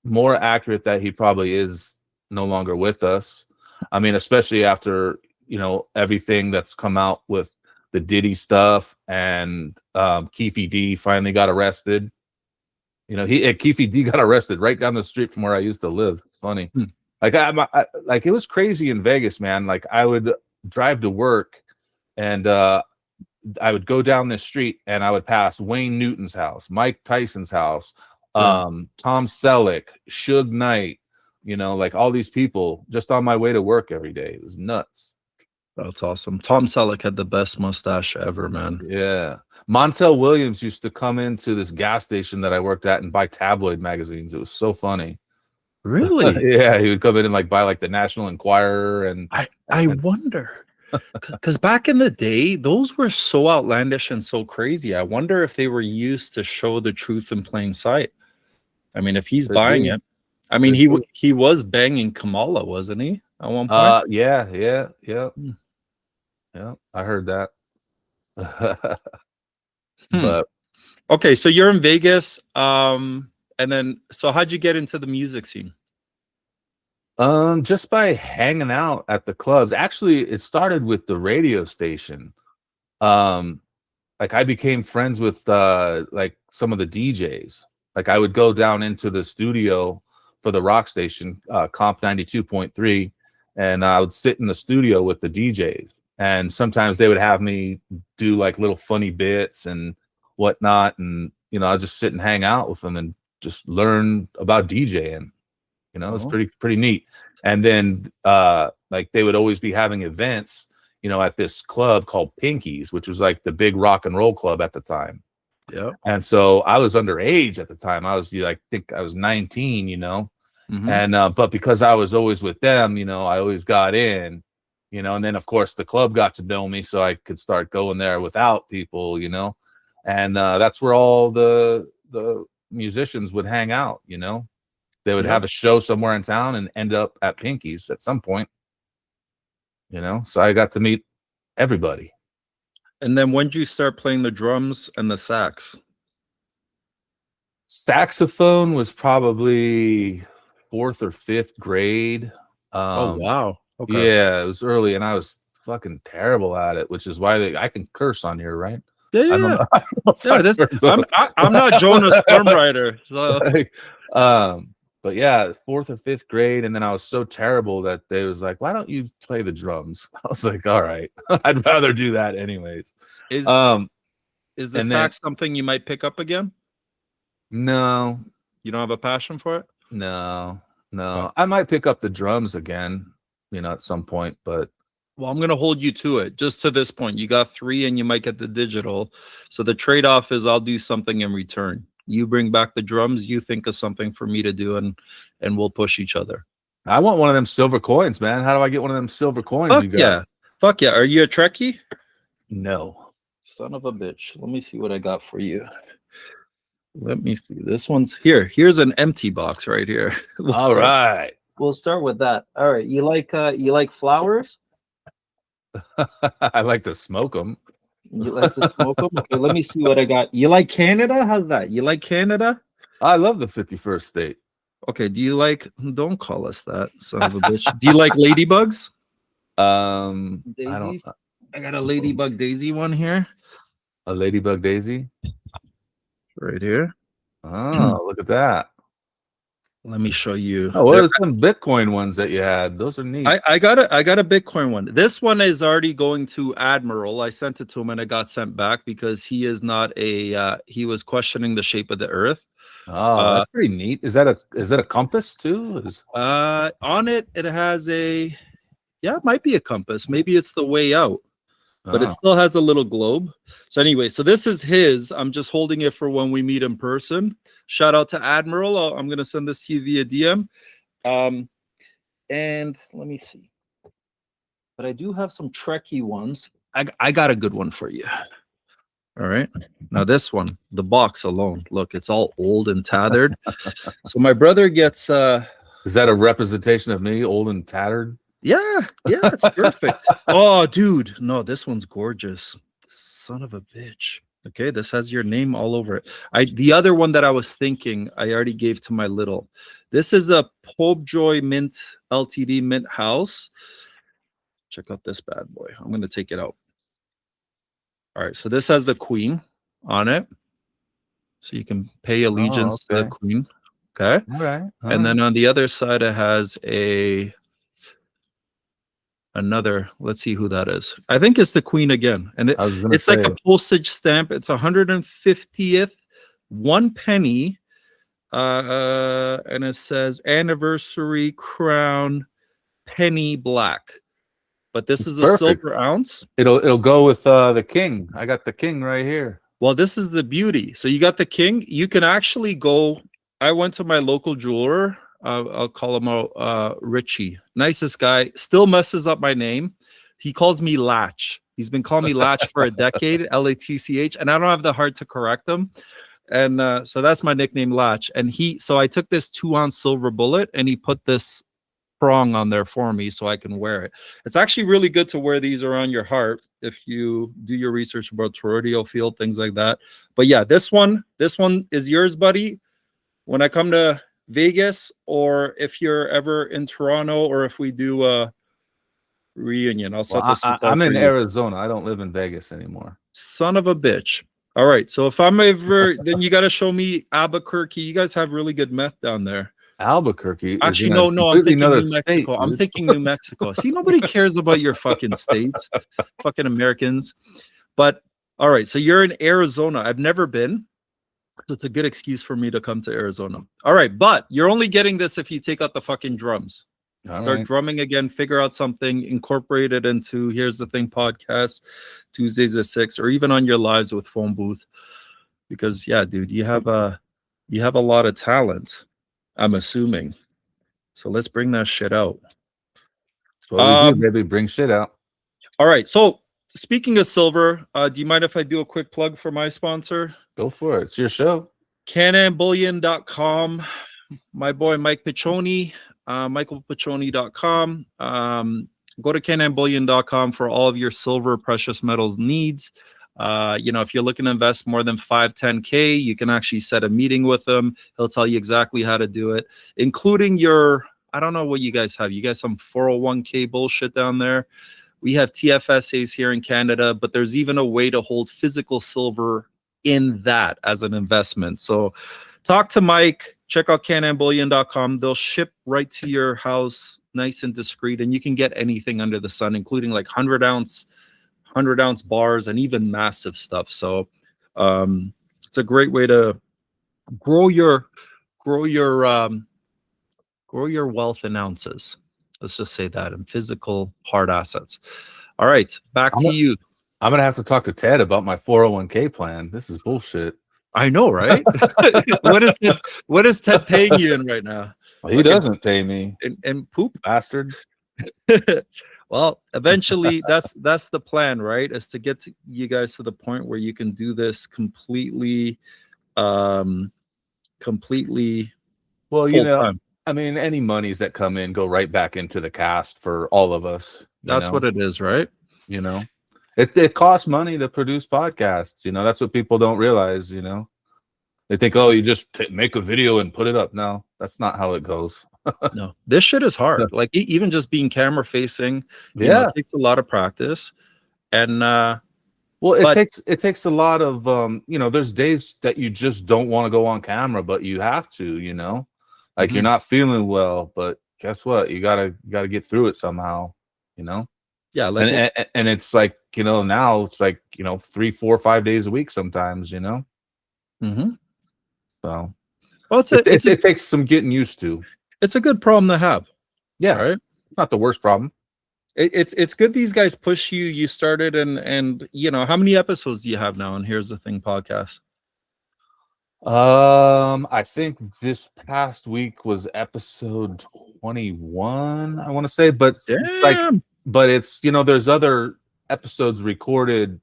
more accurate that he probably is no longer with us. I mean, especially after, you know, everything that's come out with the Diddy stuff, and Keefe D finally got arrested. You know, Keefe D got arrested right down the street from where I used to live. It's funny. Like like it was crazy in Vegas, man. Like I would drive to work, and I would go down this street, and I would pass Wayne Newton's house, Mike Tyson's house, Tom Selleck, Suge Knight, you know, like all these people just on my way to work every day. It was nuts. That's awesome. Tom Selleck had the best mustache ever, man. Yeah. Montel Williams used to come into this gas station that I worked at and buy tabloid magazines. It was so funny. Really? Yeah, he would come in and like buy like the National Enquirer. And I wonder, because back in the day, those were so outlandish and so crazy. I wonder if they were used to show the truth in plain sight. I mean, if he's buying it, I mean, he was banging Kamala, wasn't he? At one point. Yeah. I heard that. But okay, so you're in Vegas, and then so how'd you get into the music scene? Just by hanging out at the clubs. Actually, it started with the radio station. Like I became friends with like some of the DJs. Like I would go down into the studio for the rock station, Comp 92.3, and I would sit in the studio with the DJs. And sometimes they would have me do like little funny bits and whatnot. And, you know, I'll just sit and hang out with them and just learn about DJing. You know, it's pretty neat. And then like they would always be having events, you know, at this club called Pinky's, which was like the big rock and roll club at the time. Yeah. And so I was underage at the time. I was, I think I was 19, you know. And but because I was always with them, you know, I always got in. You know, and then of course the club got to know me, so I could start going there without people, you know, and that's where all the musicians would hang out. You know, they would have a show somewhere in town and end up at Pinky's at some point. You know, so I got to meet everybody. And then when did you start playing the drums and the sax? Saxophone was probably 4th or 5th grade. Oh wow. Okay. Yeah, it was early, and I was fucking terrible at it, which is why I can curse on here, right? Yeah. I'm not Jonas Stormrider. So. But yeah, 4th or 5th grade, and then I was so terrible that they was like, "Why don't you play the drums?" I was like, "All right, I'd rather do that anyways." Is the sax something you might pick up again? No, you don't have a passion for it. No. I might pick up the drums again, you know, at some point, but well, I'm gonna hold you to it. Just to this point, you got 3 and you might get the digital. So the trade-off is I'll do something in return. You bring back the drums, you think of something for me to do, and we'll push each other. I want one of them silver coins, man. How do I get one of them silver coins? Fuck yeah. Are you a Trekkie? No. Son of a bitch. Let me see what I got for you. Let me see. This one's here. Here's an empty box right here. All right. We'll start with that. All right. You like flowers? I like to smoke them. You like to smoke them? Okay, let me see what I got. You like Canada? How's that? You like Canada? I love the 51st state. Okay. Do you like? Don't call us that, son of a bitch. Do you like ladybugs? Daisies? I got a ladybug daisy one here. A ladybug daisy? Right here. Oh, look at that. Let me show you. Oh, what are some Bitcoin ones that you had? Those are neat. I got a Bitcoin one. This one is already going to Admiral. I sent it to him and it got sent back because he is not he was questioning the shape of the earth. Oh, that's pretty neat. Is that a compass too? On it has it might be a compass. Maybe it's the way out. But it still has a little globe. So anyway, so this is his. I'm just holding it for when we meet in person. Shout out to Admiral. I'm going to send this to you via DM. And let me see. But I do have some Trekkie ones. I got a good one for you. All right. Now this one, the box alone. Look, it's all old and tattered. So my brother gets... Is that a representation of me, old and tattered? Yeah, it's perfect. Oh, dude, no, this one's gorgeous. Son of a bitch. Okay, this has your name all over it. The other one that I was thinking, I already gave to my little. This is a Popejoy Mint LTD Mint House. Check out this bad boy. I'm going to take it out. All right, so this has the queen on it. So you can pay allegiance to the queen. Okay. All right. And then on the other side, it has another. Let's see who that is. I think it's the queen again. And it's like a postage stamp. It's 150th, 1 penny. And it says anniversary crown penny black. But this is a silver ounce. It'll go with the king. I got the king right here. Well, this is the beauty. So you got the king. You can actually go. I went to my local jeweler. I'll call him out, Richie. Nicest guy. Still messes up my name. He calls me Latch. He's been calling me Latch for a decade, Latch, and I don't have the heart to correct him. And so that's my nickname, Latch. And so I took this 2-ounce silver bullet, and he put this prong on there for me so I can wear it. It's actually really good to wear these around your heart if you do your research about toroidal field, things like that. But yeah, this one is yours, buddy. When I come to Vegas, or if you're ever in Toronto, or if we do a reunion, I'll set this. I'm in Arizona. I don't live in Vegas anymore. Son of a bitch. All right, so if I'm ever, then you got to show me Albuquerque. You guys have really good meth down there. Albuquerque. Actually, no, I'm thinking New Mexico. I'm thinking New Mexico. See, nobody cares about your fucking states, fucking Americans. But all right, so you're in Arizona. I've never been. So it's a good excuse for me to come to Arizona. All right, but you're only getting this if you take out the fucking drums. Start drumming again, figure out something, incorporate it into Here's the Thing podcast, Tuesdays at 6, or even on your lives with Phone Booth. Because yeah, dude, you have a lot of talent, I'm assuming. So let's bring that shit out. So what we do, baby, bring shit out. All right, so speaking of silver, do you mind if I do a quick plug for my sponsor? Go for it. It's your show. CanAmBullion.com. My boy Mike Piccioni, michaelpiccioni.com. Go to CanAmBullion.com for all of your silver precious metals needs. If you're looking to invest more than 5-10K, you can actually set a meeting with him. He'll tell you exactly how to do it, including I don't know what you guys have. You guys some 401k bullshit down there. We have TFSAs here in Canada, but there's even a way to hold physical silver in that as an investment. So talk to Mike, check out canambullion.com. They'll ship right to your house, nice and discreet, and you can get anything under the sun, including like 100 ounce bars and even massive stuff. So it's a great way to grow your wealth in ounces. Let's just say that, in physical hard assets. All right, back to you. I'm gonna have to talk to Ted about my 401k plan. This is bullshit. I know, right? What is Ted paying you in right now? Well, he doesn't pay me. And poop, bastard. Well, eventually, that's the plan, right? Is to get you guys to the point where you can do this completely. Well, time. I mean, any monies that come in go right back into the cast for all of us. That's what it is, right? It costs money to produce podcasts. That's what people don't realize. They think, oh, you just make a video and put it up. No, that's not how it goes. No, this shit is hard. Like even just being camera facing, it takes a lot of practice. And it takes a lot of there's days that you just don't want to go on camera, but you have to. Like you're not feeling well, but guess what? You gotta get through it somehow. Yeah, and it's like now it's like 3, 4, 5 days a week sometimes. So well, it takes some getting used to. It's a good problem to have. Yeah, right. Not the worst problem. It's good these guys push you. You started and how many episodes do you have now? And Here's the Thing podcast. I think this past week was episode 21. I want to say, but it's there's other episodes recorded,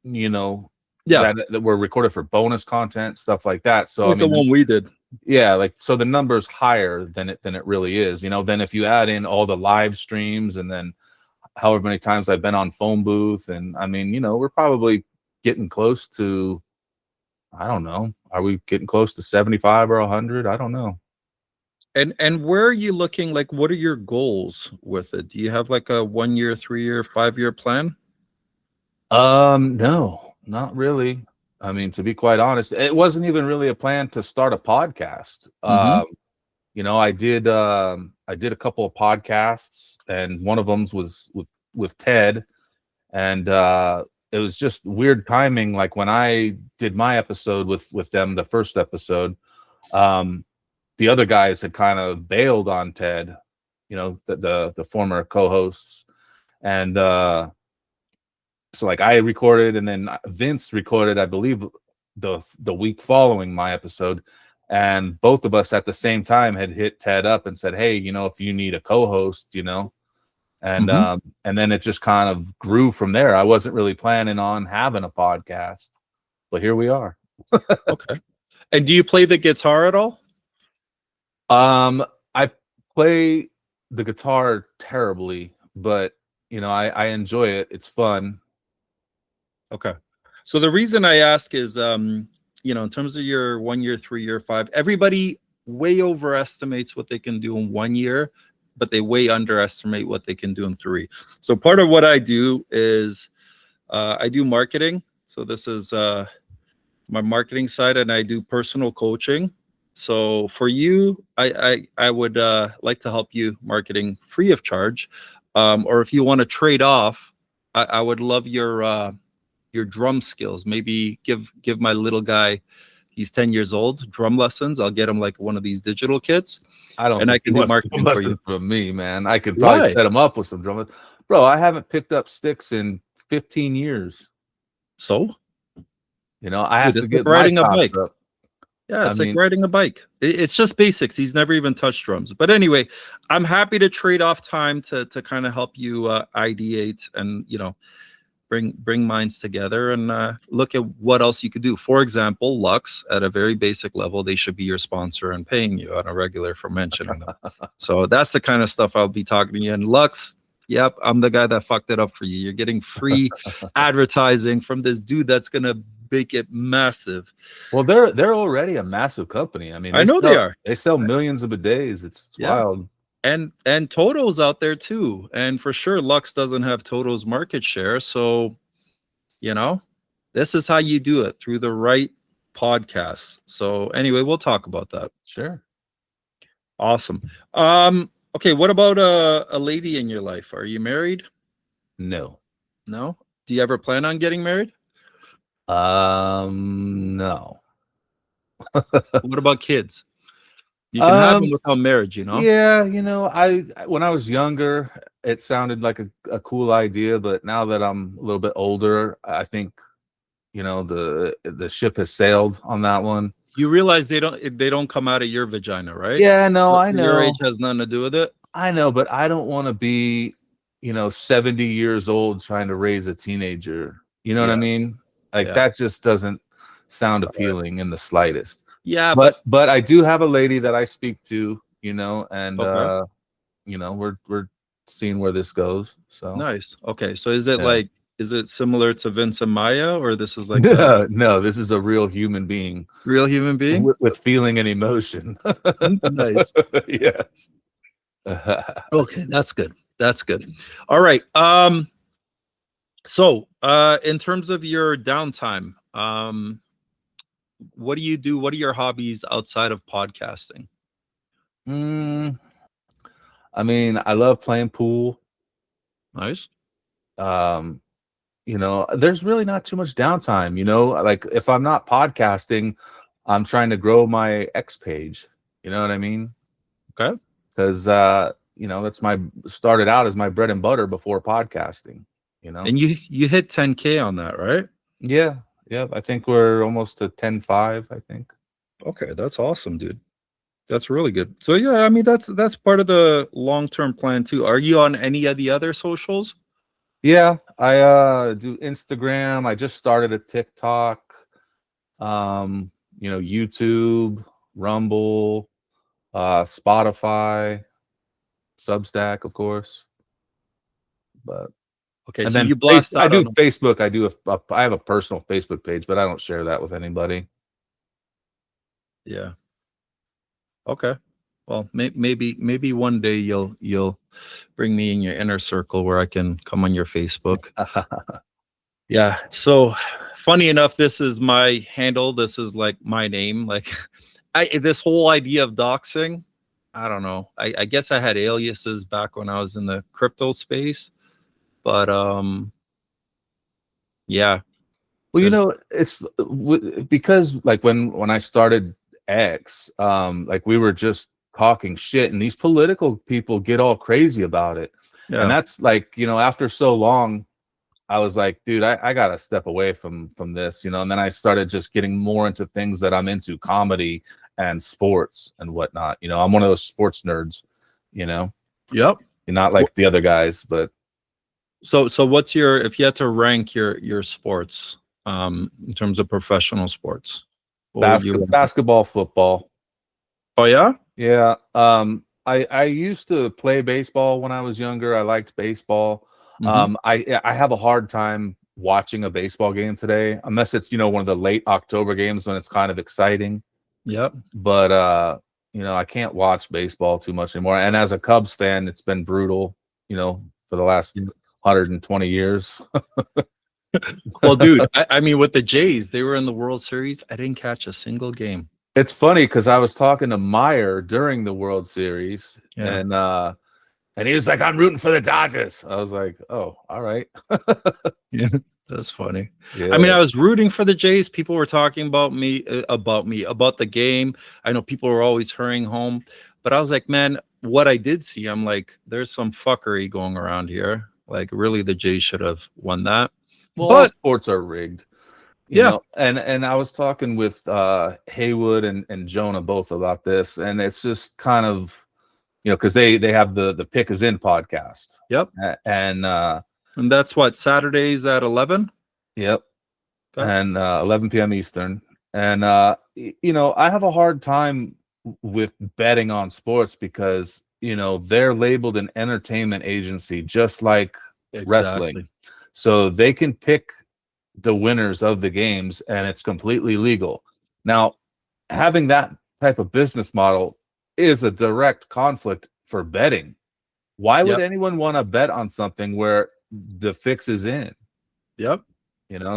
that were recorded for bonus content, stuff like that. So the one we did. Yeah, so the number's higher than it really is. Then if you add in all the live streams and then however many times I've been on phone booth. And I mean, we're probably getting close to, I don't know, are we getting close to 75 or 100? I don't know. And where are you looking? Like, what are your goals with it? Do you have like a 1 year, 3 year, 5 year plan? No, not really. I mean, to be quite honest, it wasn't even really a plan to start a podcast. I did a couple of podcasts, and one of them was with Ted, and it was just weird timing. Like when I did my episode with them, the first episode, the other guys had kind of bailed on Ted, the former co-hosts, and so like I recorded, and then Vince recorded, I believe, the week following my episode, and both of us at the same time had hit Ted up and said, hey, if you need a co-host, and then it just kind of grew from there. I wasn't really planning on having a podcast, but here we are. Okay. And do you play the guitar at all? I play the guitar terribly, but I enjoy it. It's fun. Okay. So the reason I ask is, in terms of your 1 year, 3 year, 5, everybody way overestimates what they can do in 1 year, but they way underestimate what they can do in 3. So part of what I do is I do marketing. So this is my marketing side, and I do personal coaching. So for you, I would like to help you marketing free of charge, or if you want to trade off, I would love your drum skills. Maybe give my little guy, he's 10 years old, drum lessons. I'll get him like one of these digital kits. I don't. And I can do marketing for you. From me, man. I could probably set him up with some drum. Bro, I haven't picked up sticks in 15 years. So, I have to get like riding a bike. Up. Yeah, it's like riding a bike. It's just basics. He's never even touched drums. But anyway, I'm happy to trade off time to kind of help you ideate and, bring minds together and look at what else you could do. For example, Lux, at a very basic level, they should be your sponsor and paying you on a regular for mentioning them. So that's the kind of stuff I'll be talking to you. And Lux, yep, I'm the guy that fucked it up for you. You're getting free advertising from this dude that's gonna make it massive. Well, they're already a massive company. I mean, I know they are. They sell millions of bidets. It's wild. And Toto's out there too. And for sure, Lux doesn't have Toto's market share. So, this is how you do it, through the right podcasts. So anyway, we'll talk about that. Sure. Awesome. Okay, what about a lady in your life? Are you married? No. No? Do you ever plan on getting married? No. What about kids? You can have them without marriage, Yeah, I when I was younger, it sounded like a cool idea, but now that I'm a little bit older, I think the ship has sailed on that one. You realize they don't come out of your vagina, right? Yeah, no, I know. Your age has nothing to do with it. I know, but I don't want to be 70 years old trying to raise a teenager. You know what I mean? Like that just doesn't sound appealing in the slightest. Yeah, but I do have a lady that I speak to, and we're seeing where this goes. So nice. Okay, so is it similar to Vince and Maya, or this is like no, this is a real human being. Real human being with feeling and emotion. Nice. Yes. Okay, that's good. That's good. All right. So in terms of your downtime, what do you do? What are your hobbies outside of podcasting? I mean, I love playing pool. Nice. There's really not too much downtime, like if I'm not podcasting, I'm trying to grow my X page. You know what I mean? Okay. Because that's started out as my bread and butter before podcasting, And you hit 10K on that, right? Yeah. Yeah. I think we're almost to 10.5, I think. Okay, that's awesome, dude. That's really good. So yeah, I mean that's part of the long-term plan too. Are you on any of the other socials? Yeah, I do Instagram. I just started a TikTok, YouTube, Rumble, Spotify, Substack, of course. But okay, and so then you blast that. I do Facebook. I have a personal Facebook page, but I don't share that with anybody. Yeah. Okay. Well, maybe one day you'll bring me in your inner circle where I can come on your Facebook. Yeah. So funny enough, this is my handle. This is like my name. Like this whole idea of doxing, I don't know. I guess I had aliases back when I was in the crypto space, but yeah. Well, it's because like when I started X, like we were just talking shit, and these political people get all crazy about it. Yeah. And that's like, after so long, I was like, dude, I gotta step away from this, and then I started just getting more into things that I'm into, comedy and sports and whatnot. I'm one of those sports nerds, Yep. not like the other guys, but so what's if you had to rank your sports in terms of professional sports, what would you rank? Basketball, football. Oh yeah? Yeah. I used to play baseball when I was younger. I liked baseball. I have a hard time watching a baseball game today, unless it's, one of the late October games when it's kind of exciting. Yep. But I can't watch baseball too much anymore. And as a Cubs fan, it's been brutal, for the last 120 years. Well, dude, I mean, with the Jays, they were in the World Series. I didn't catch a single game. It's funny because I was talking to Meyer during the World Series, and he was like, "I'm rooting for the Dodgers." I was like, "Oh, all right." Yeah, that's funny. Yeah. I mean, I was rooting for the Jays. People were talking about about the game. I know people were always hurrying home, but I was like, man, what I did see, I'm like, there's some fuckery going around here. Like, really, the Jays should have won that. Well, but sports are rigged. You know? And I was talking with Haywood and Jonah both about this, and it's just kind of, because they have the Pick Is In podcast. Yep. And that's what, Saturdays at 11? Yep. Okay. And 11 p.m. Eastern. And I have a hard time with betting on sports because they're labeled an entertainment agency just like wrestling. So they can pick the winners of the games and it's completely legal. Now, having that type of business model is a direct conflict for betting. Why would anyone want to bet on something where the fix is in? Yep.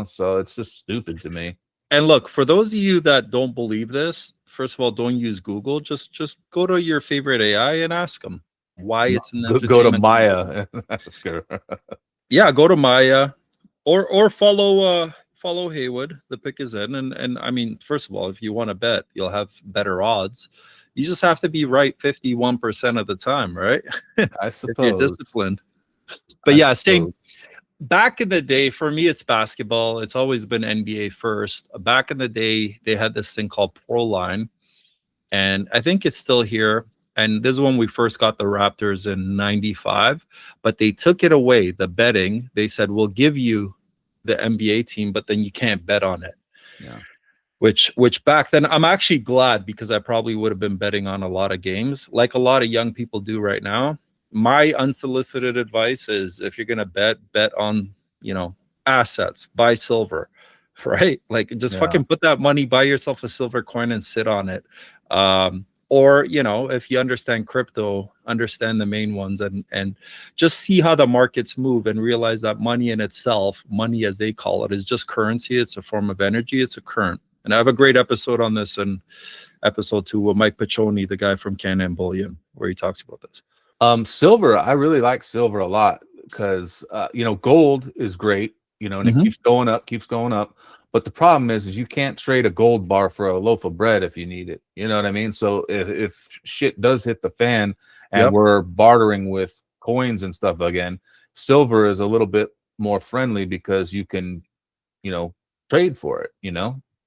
So it's just stupid to me. And look, for those of you that don't believe this, first of all, don't use Google. Just go to your favorite AI and ask them why it's an entertainment. Go to Maya and ask her. Yeah, go to Maya or follow Haywood. The Pick Is In. And I mean, first of all, if you want to bet, you'll have better odds. You just have to be right 51% of the time, right? I suppose. If you're disciplined. But yeah, same. Back in the day, for me, it's basketball. It's always been NBA first. Back in the day, they had this thing called Pro Line, and I think it's still here. And this is when we first got the Raptors in '95, but they took it away, the betting. They said, we'll give you the NBA team, but then you can't bet on it. Yeah. Which back then, I'm actually glad because I probably would have been betting on a lot of games like a lot of young people do right now. My unsolicited advice is if you're going to bet on, assets, buy silver, right? Like just fucking put that money, buy yourself a silver coin and sit on it. Or, if you understand crypto, understand the main ones and just see how the markets move and realize that money in itself, money as they call it, is just currency. It's a form of energy. It's a current. And I have a great episode on this in episode 2 with Mike Piccioni, the guy from Cannon Bullion, where he talks about this. Silver, I really like silver a lot because gold is great, and it keeps going up. But the problem is you can't trade a gold bar for a loaf of bread if you need it. You know what I mean? So if shit does hit the fan and we're bartering with coins and stuff again, silver is a little bit more friendly because you can, trade for it,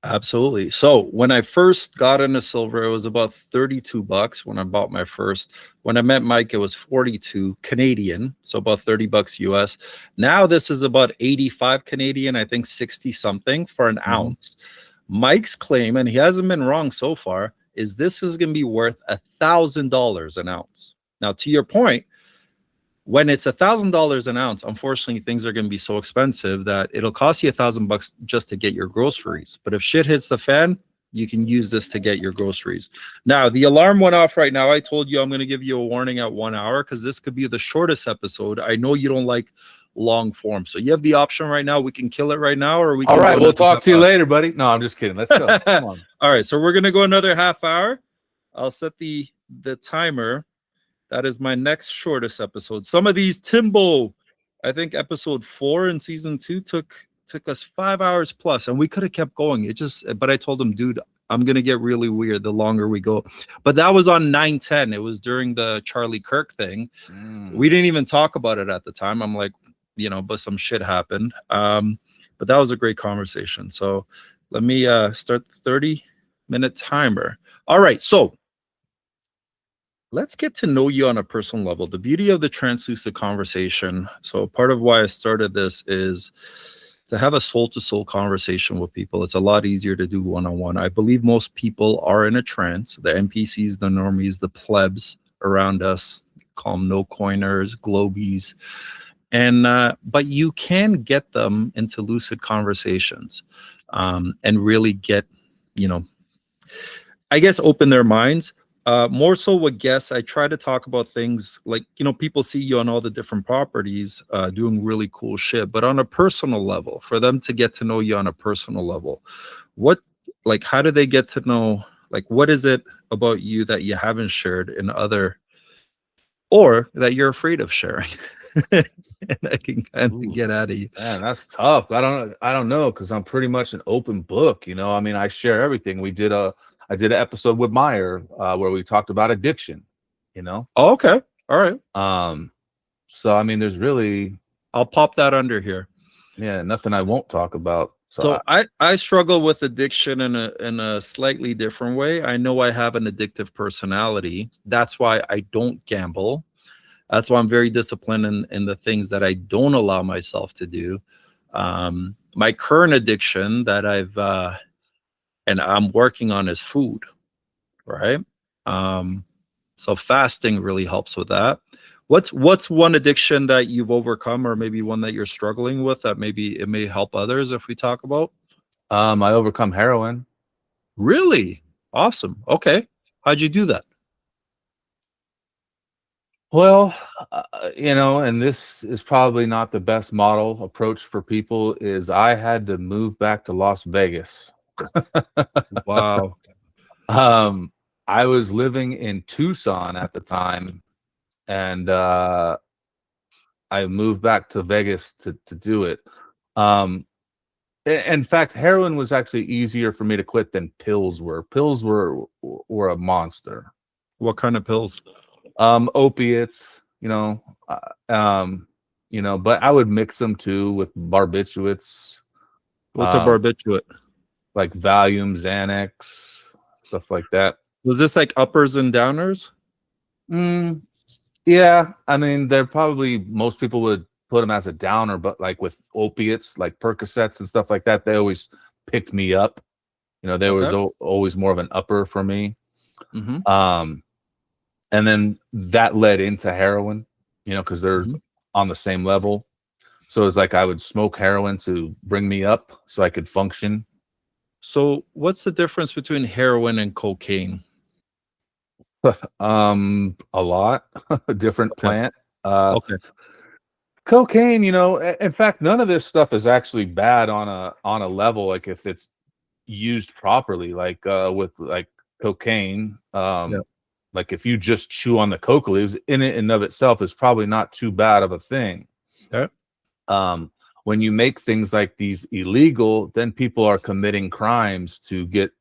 Absolutely. So when I first got into silver, it was about $32 when I bought my first. When I met Mike, it was 42 Canadian, so about $30 US. Now this is about 85 Canadian, I think 60 something for an ounce. Mike's claim, and he hasn't been wrong so far, is this is going to be worth $1,000 an ounce. Now, to your point, When it's $1,000 an ounce, unfortunately, things are going to be so expensive that it'll cost you $1,000 just to get your groceries. But if shit hits the fan, you can use this to get your groceries. Now, the alarm went off right now. I told you I'm going to give you a warning at 1 hour because this could be the shortest episode. I know you don't like long form, so you have the option right now. We can kill it right now, or we can. All right, we'll talk to you later, buddy. No, I'm just kidding. Let's go. Come on. All right, so we're going to go another half hour. I'll set the timer. That is my next shortest episode. Some of these, Timbo, I think episode 4 in season 2 took us 5 hours plus, and we could have kept going. But I told him, dude, I'm gonna get really weird the longer we go. But that was on 9/10. It was during the Charlie Kirk thing. We didn't even talk about it at the time. I'm like, but some shit happened. But that was a great conversation. So let me start the 30-minute timer. All right, so let's get to know you on a personal level. The beauty of the Trance Lucid conversation. So part of why I started this is to have a soul-to-soul conversation with people. It's a lot easier to do one-on-one. I believe most people are in a trance. The NPCs, the normies, the plebs around us, call them no-coiners, globies. But you can get them into lucid conversations and really get, I guess, open their minds. More so with guests, I try to talk about things like, people see you on all the different properties doing really cool shit, but on a personal level, for them to get to know you on a personal level, how do they get to know, what is it about you that you haven't shared in other, or that you're afraid of sharing? And I can kind of get out of you. Man, that's tough. I don't know, because I'm pretty much an open book. I mean, I share everything. I did an episode with Meyer where we talked about addiction, Oh, okay. All right. So, I mean, there's really... I'll pop that under here. Yeah, nothing I won't talk about. So I struggle with addiction in a slightly different way. I know I have an addictive personality. That's why I don't gamble. That's why I'm very disciplined in the things that I don't allow myself to do. My current addiction that and I'm working on is food, right? So fasting really helps with that. What's one addiction that you've overcome, or maybe one that you're struggling with that maybe it may help others if we talk about? I overcome heroin. Really? Awesome. Okay. How'd you do that? Well, and this is probably not the best model approach for people, is I had to move back to Las Vegas. Wow. I was living in Tucson at the time, and I moved back to Vegas to do it. In fact, heroin was actually easier for me to quit than pills were. Pills were a monster. What kind of pills? Opiates, but I would mix them too with barbiturates. What's a barbiturate? Like Valium, Xanax, stuff like that. Was this like uppers and downers? Yeah, I mean, most people would put them as a downer, but like with opiates, like Percocets and stuff like that, they always picked me up. There was always more of an upper for me. Mm-hmm. And then that led into heroin, because they're on the same level. So it's like I would smoke heroin to bring me up so I could function. So what's the difference between heroin and cocaine? A lot. Different plant. Okay. Cocaine, in fact, none of this stuff is actually bad on a level, like if it's used properly, like with like cocaine. Like if you just chew on the coca leaves, in it and of itself is probably not too bad of a thing. Okay. When you make things like these illegal, then people are committing crimes to get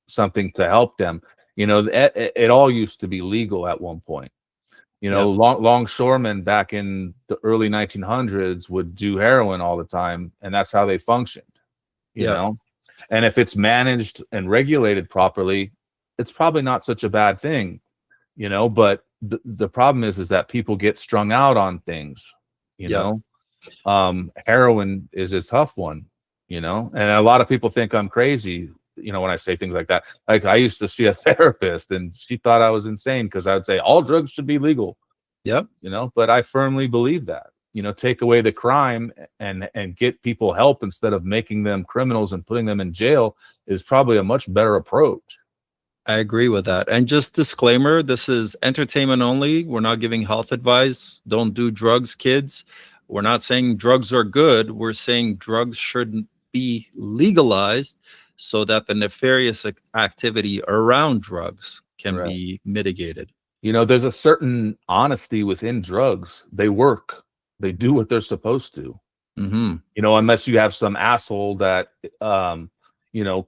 something to help them. It all used to be legal at one point. Longshoremen back in the early 1900s would do heroin all the time, and that's how they functioned. You know, and if it's managed and regulated properly, it's probably not such a bad thing, but the problem is that people get strung out on things, heroin is a tough one, and a lot of people think I'm crazy, when I say things like that. Like I used to see a therapist and she thought I was insane because I would say all drugs should be legal. Yep. But I firmly believe that, take away the crime and get people help instead of making them criminals and putting them in jail is probably a much better approach. I agree with that. And just disclaimer, this is entertainment only. We're not giving health advice. Don't do drugs, kids. We're not saying drugs are good. We're saying drugs shouldn't be legalized so that the nefarious activity around drugs can be mitigated. There's a certain honesty within drugs. They work. They do what they're supposed to. Unless you have some asshole that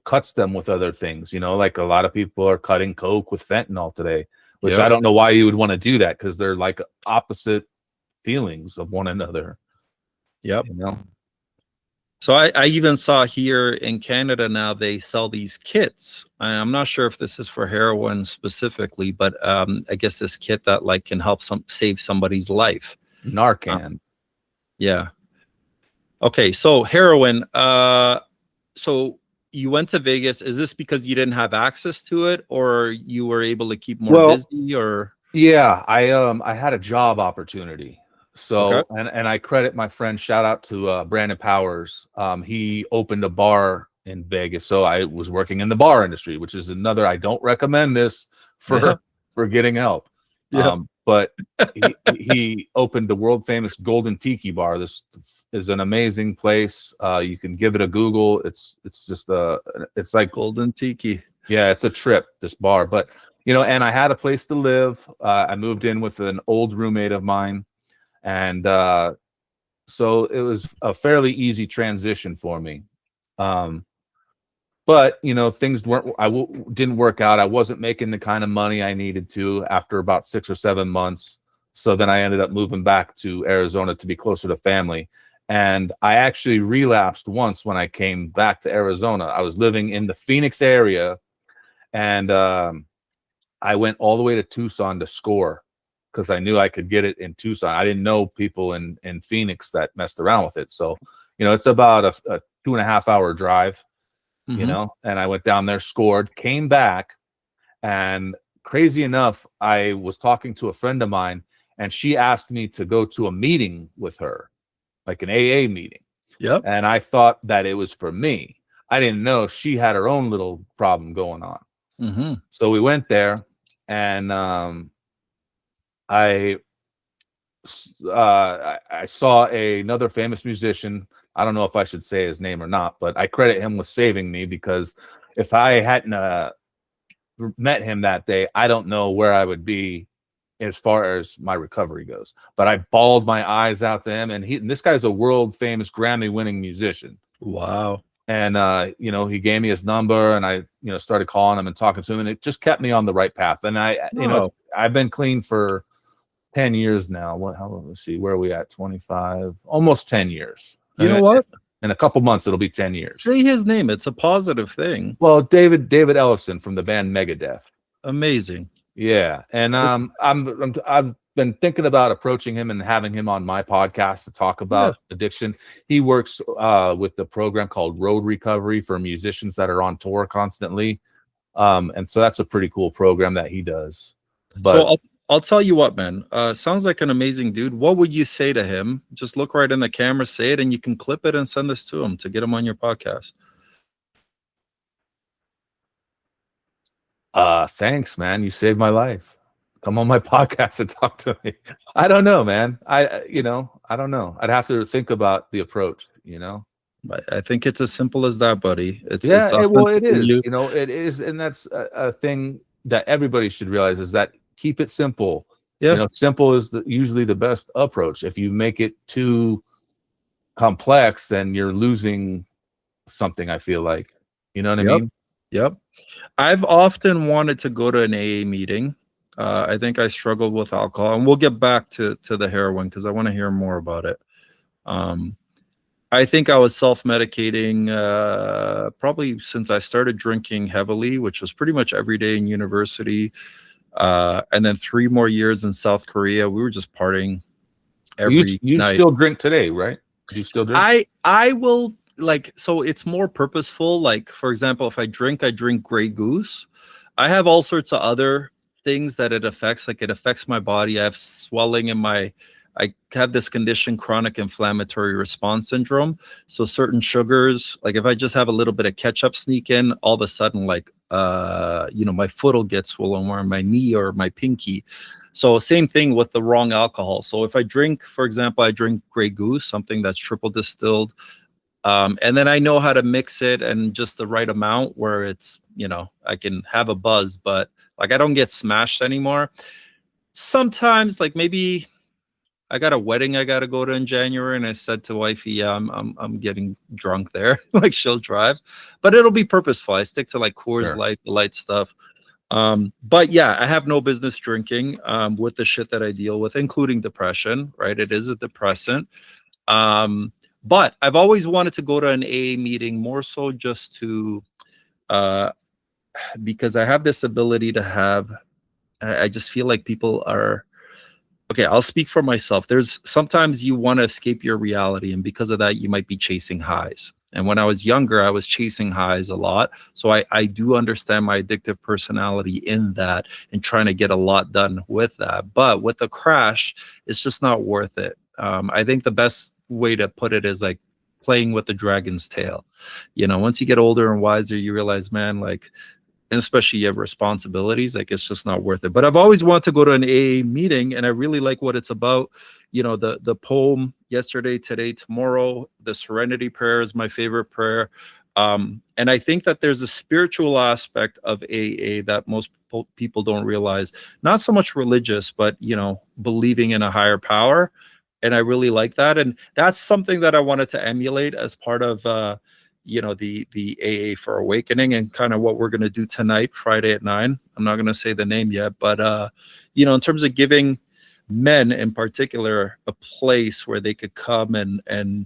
cuts them with other things, like a lot of people are cutting coke with fentanyl today, which I don't know why you would want to do that, because they're like opposite feelings of one another. So I even saw here in Canada now they sell these kits. I'm not sure if this is for heroin specifically, but I guess this kit that like can help save somebody's life. Narcan. Yeah. Okay, so heroin. So you went to Vegas. Is this because you didn't have access to it, or you were able to keep more busy, or? Yeah, I had a job opportunity. So, and I credit my friend, shout out to Brandon Powers. He opened a bar in Vegas. So I was working in the bar industry, which is another, I don't recommend this for getting help. But he opened the world famous Golden Tiki Bar. This is an amazing place. You can give it a Google. It's just it's like Golden Tiki. Yeah, it's a trip, this bar. But and I had a place to live. I moved in with an old roommate of mine, and so it was a fairly easy transition for me. But things didn't work out. I wasn't making the kind of money I needed to after about 6 or 7 months. So then I ended up moving back to Arizona to be closer to family. And I actually relapsed once when I came back to Arizona. I was living in the Phoenix area, and I went all the way to Tucson to score because I knew I could get it in Tucson. I didn't know people in Phoenix that messed around with it. So, it's about a 2.5 hour drive, and I went down there, scored, came back. And crazy enough, I was talking to a friend of mine, and she asked me to go to a meeting with her, like an AA meeting. And I thought that it was for me. I didn't know she had her own little problem going on. So we went there, and I saw another famous musician. I don't know if I should say his name or not, but I credit him with saving me, because if I hadn't met him that day, I don't know where I would be as far as my recovery goes. But I bawled my eyes out to him, and this guy's a world famous Grammy winning musician. Wow. And he gave me his number, and I started calling him and talking to him, and it just kept me on the right path. And I've been clean for 10 years now. Let's see, where are we at? 25, almost 10 years. You know what? In a couple months, it'll be 10 years. Say his name. It's a positive thing. Well, David Ellison from the band Megadeth. Amazing. Yeah. And I've been thinking about approaching him and having him on my podcast to talk about addiction. He works with the program called Road Recovery for musicians that are on tour constantly. And so that's a pretty cool program that he does. But so I'll tell you what, man. Sounds like an amazing dude. What would you say to him? Just look right in the camera, say it, and you can clip it and send this to him to get him on your podcast. Thanks, man. You saved my life. Come on my podcast and talk to me. I don't know, man. I don't know. I'd have to think about the approach, I think it's as simple as that, buddy. It is. It is. And that's a thing that everybody should realize, is that keep it simple. Simple is usually the best approach. If you make it too complex, then you're losing something, I feel like. You know what I mean? Yep. I've often wanted to go to an AA meeting. I think I struggled with alcohol, and we'll get back to the heroin because I want to hear more about it. I think I was self-medicating probably since I started drinking heavily, which was pretty much every day in university. And then 3 more years in South Korea, we were just partying every night. You still drink today, right? Do you still drink? I will, so it's more purposeful. Like, for example, if I drink Grey Goose. I have all sorts of other things that it affects. Like, it affects my body. I have swelling in my, I have this condition, chronic inflammatory response syndrome. So certain sugars, like if I just have a little bit of ketchup sneak in, all of a sudden, like, my foot will get swollen, or my knee or my pinky. So same thing with the wrong alcohol. So if I drink, for example, I drink Grey Goose, something that's triple distilled, and then I know how to mix it and just the right amount where it's, I can have a buzz, but like I don't get smashed anymore. Sometimes, like maybe I got a wedding I got to go to in January, and I said to wifey, yeah, I'm getting drunk there. Like, she'll drive, but it'll be purposeful. I stick to like Coors Light, the light stuff. But yeah, I have no business drinking with the shit that I deal with, including depression, right? It is a depressant. But I've always wanted to go to an AA meeting, more so just to, because I have this ability to have, I just feel like people are, okay, I'll speak for myself. There's sometimes you want to escape your reality, and because of that, you might be chasing highs. And when I was younger, I was chasing highs a lot. So I do understand my addictive personality in that, and trying to get a lot done with that. But with the crash, it's just not worth it. I think the best way to put it is like playing with the dragon's tail. Once you get older and wiser, you realize, man, like, and especially you have responsibilities, like it's just not worth it. But I've always wanted to go to an AA meeting, and I really like what it's about. The poem, yesterday, today, tomorrow, the serenity prayer is my favorite prayer. And I think that there's a spiritual aspect of AA that most people don't realize. Not so much religious, but, believing in a higher power. And I really like that. And that's something that I wanted to emulate as part of, the AA for Awakening, and kind of what we're going to do tonight, Friday at 9. I'm not going to say the name yet, but, in terms of giving men in particular a place where they could come and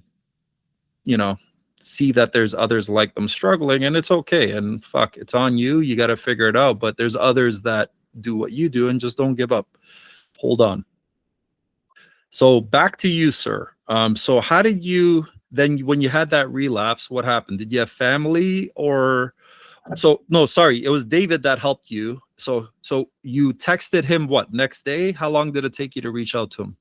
see that there's others like them struggling, and it's okay. And fuck, it's on you. You got to figure it out. But there's others that do what you do, and just don't give up. Hold on. So back to you, sir. So how did you then, when you had that relapse, what happened? Did you have family or? So no, sorry, it was David that helped you. So you texted him what, next day? How long did it take you to reach out to him?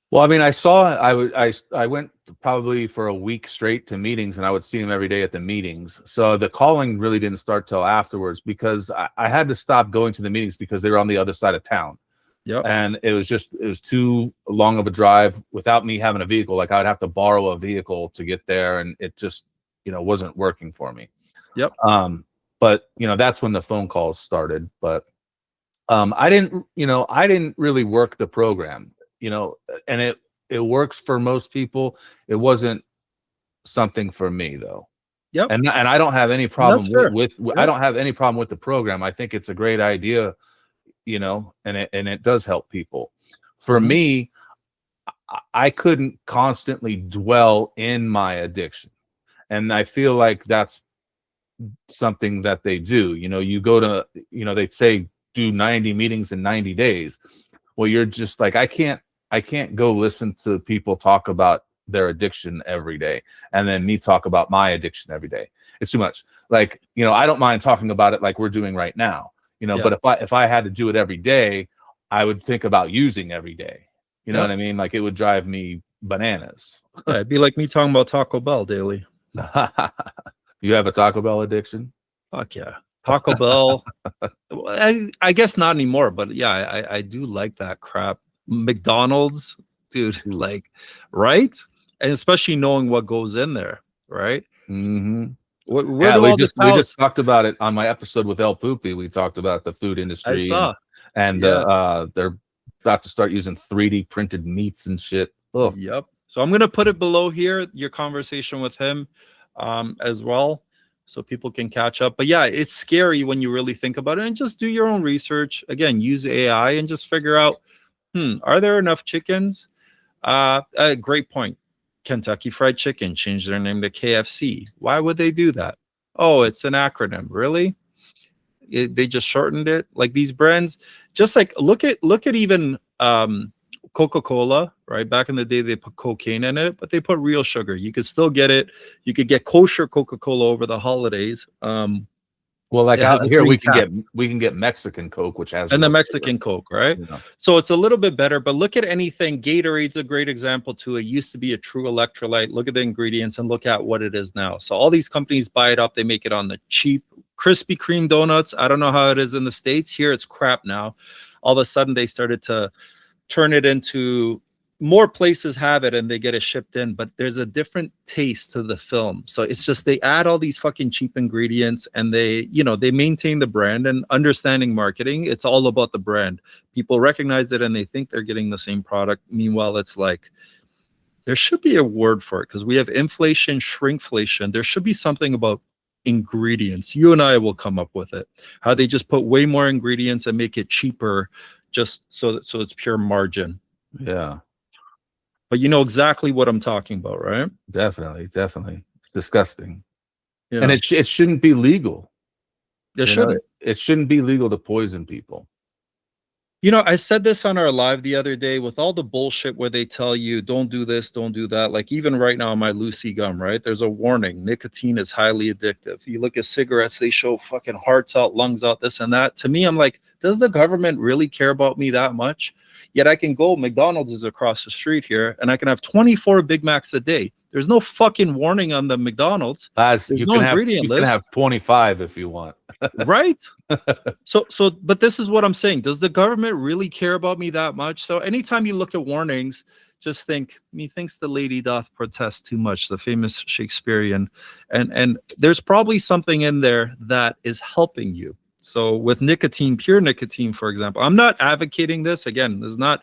Well, I mean, I went probably for a week straight to meetings, and I would see him every day at the meetings. So the calling really didn't start till afterwards, because I had to stop going to the meetings because they were on the other side of town. Yeah. And it was too long of a drive without me having a vehicle. Like, I would have to borrow a vehicle to get there, and it just, wasn't working for me. Yep. But that's when the phone calls started. But I didn't really work the program, and it works for most people. It wasn't something for me though. Yep. And I don't have any problem with yep. I don't have any problem with the program. I think it's a great idea, and it does help people. For me, I couldn't constantly dwell in my addiction. And I feel like that's something that they do. You go to, they'd say do 90 meetings in 90 days. Well, you're just like, I can't go listen to people talk about their addiction every day, and then me talk about my addiction every day. It's too much. Like, I don't mind talking about it like we're doing right now. But if I had to do it every day, I would think about using every day. You know what I mean? Like, it would drive me bananas. Yeah, it'd be like me talking about Taco Bell daily. You have a Taco Bell addiction? Fuck yeah. Taco Bell. I guess not anymore, but yeah, I do like that crap. McDonald's, dude, like, right? And especially knowing what goes in there, right? Mm-hmm. We just talked about it on my episode with El Poopy. We talked about the food industry. I saw. And they're about to start using 3D printed meats and shit. Oh. Yep. So I'm going to put it below here, your conversation with him as well, so people can catch up. But yeah, it's scary when you really think about it, and just do your own research. Again, use AI and just figure out, are there enough chickens? Great point. Kentucky Fried Chicken changed their name to KFC. Why would they do that? Oh, it's an acronym. Really? They just shortened it. Like, these brands, just like look at even Coca-Cola, right? Back in the day, they put cocaine in it, but they put real sugar. You could still get it. You could get kosher Coca-Cola over the holidays. Well, like out here, we can get Mexican Coke, which has and the Mexican Coke, right? You know? So it's a little bit better. But look at anything. Gatorade's a great example too. It used to be a true electrolyte. Look at the ingredients and look at what it is now. So all these companies buy it up. They make it on the cheap Krispy Kreme donuts. I don't know how it is in the States. Here it's crap now. All of a sudden they started to turn it into, more places have it and they get it shipped in, but there's a different taste to the film. So it's just, they add all these fucking cheap ingredients and they, you know, they maintain the brand. And understanding marketing, it's all about the brand. People recognize it and they think they're getting the same product. Meanwhile, it's like, there should be a word for it, because we have inflation, shrinkflation. There should be something about ingredients. You and I will come up with it. How they just put way more ingredients and make it cheaper, just so it's pure margin. Yeah. But you know exactly what I'm talking about, right? Definitely. It's disgusting. You know? And it shouldn't be legal. It shouldn't. It shouldn't be legal to poison people. You know, I said this on our live the other day, with all the bullshit where they tell you don't do this, don't do that. Like even right now, my Lucy gum, right? There's a warning. Nicotine is highly addictive. You look at cigarettes, they show fucking hearts out, lungs out, this and that. To me, I'm like, does the government really care about me that much? Yet I can go, McDonald's is across the street here, and I can have 24 Big Macs a day. There's no fucking warning on the McDonald's. There's no ingredient list. You can have 25 if you want. Right? So, but this is what I'm saying. Does the government really care about me that much? So anytime you look at warnings, just think, methinks the lady doth protest too much, the famous Shakespearean. And there's probably something in there that is helping you. So with nicotine, pure nicotine, for example, I'm not advocating this. Again, there's not,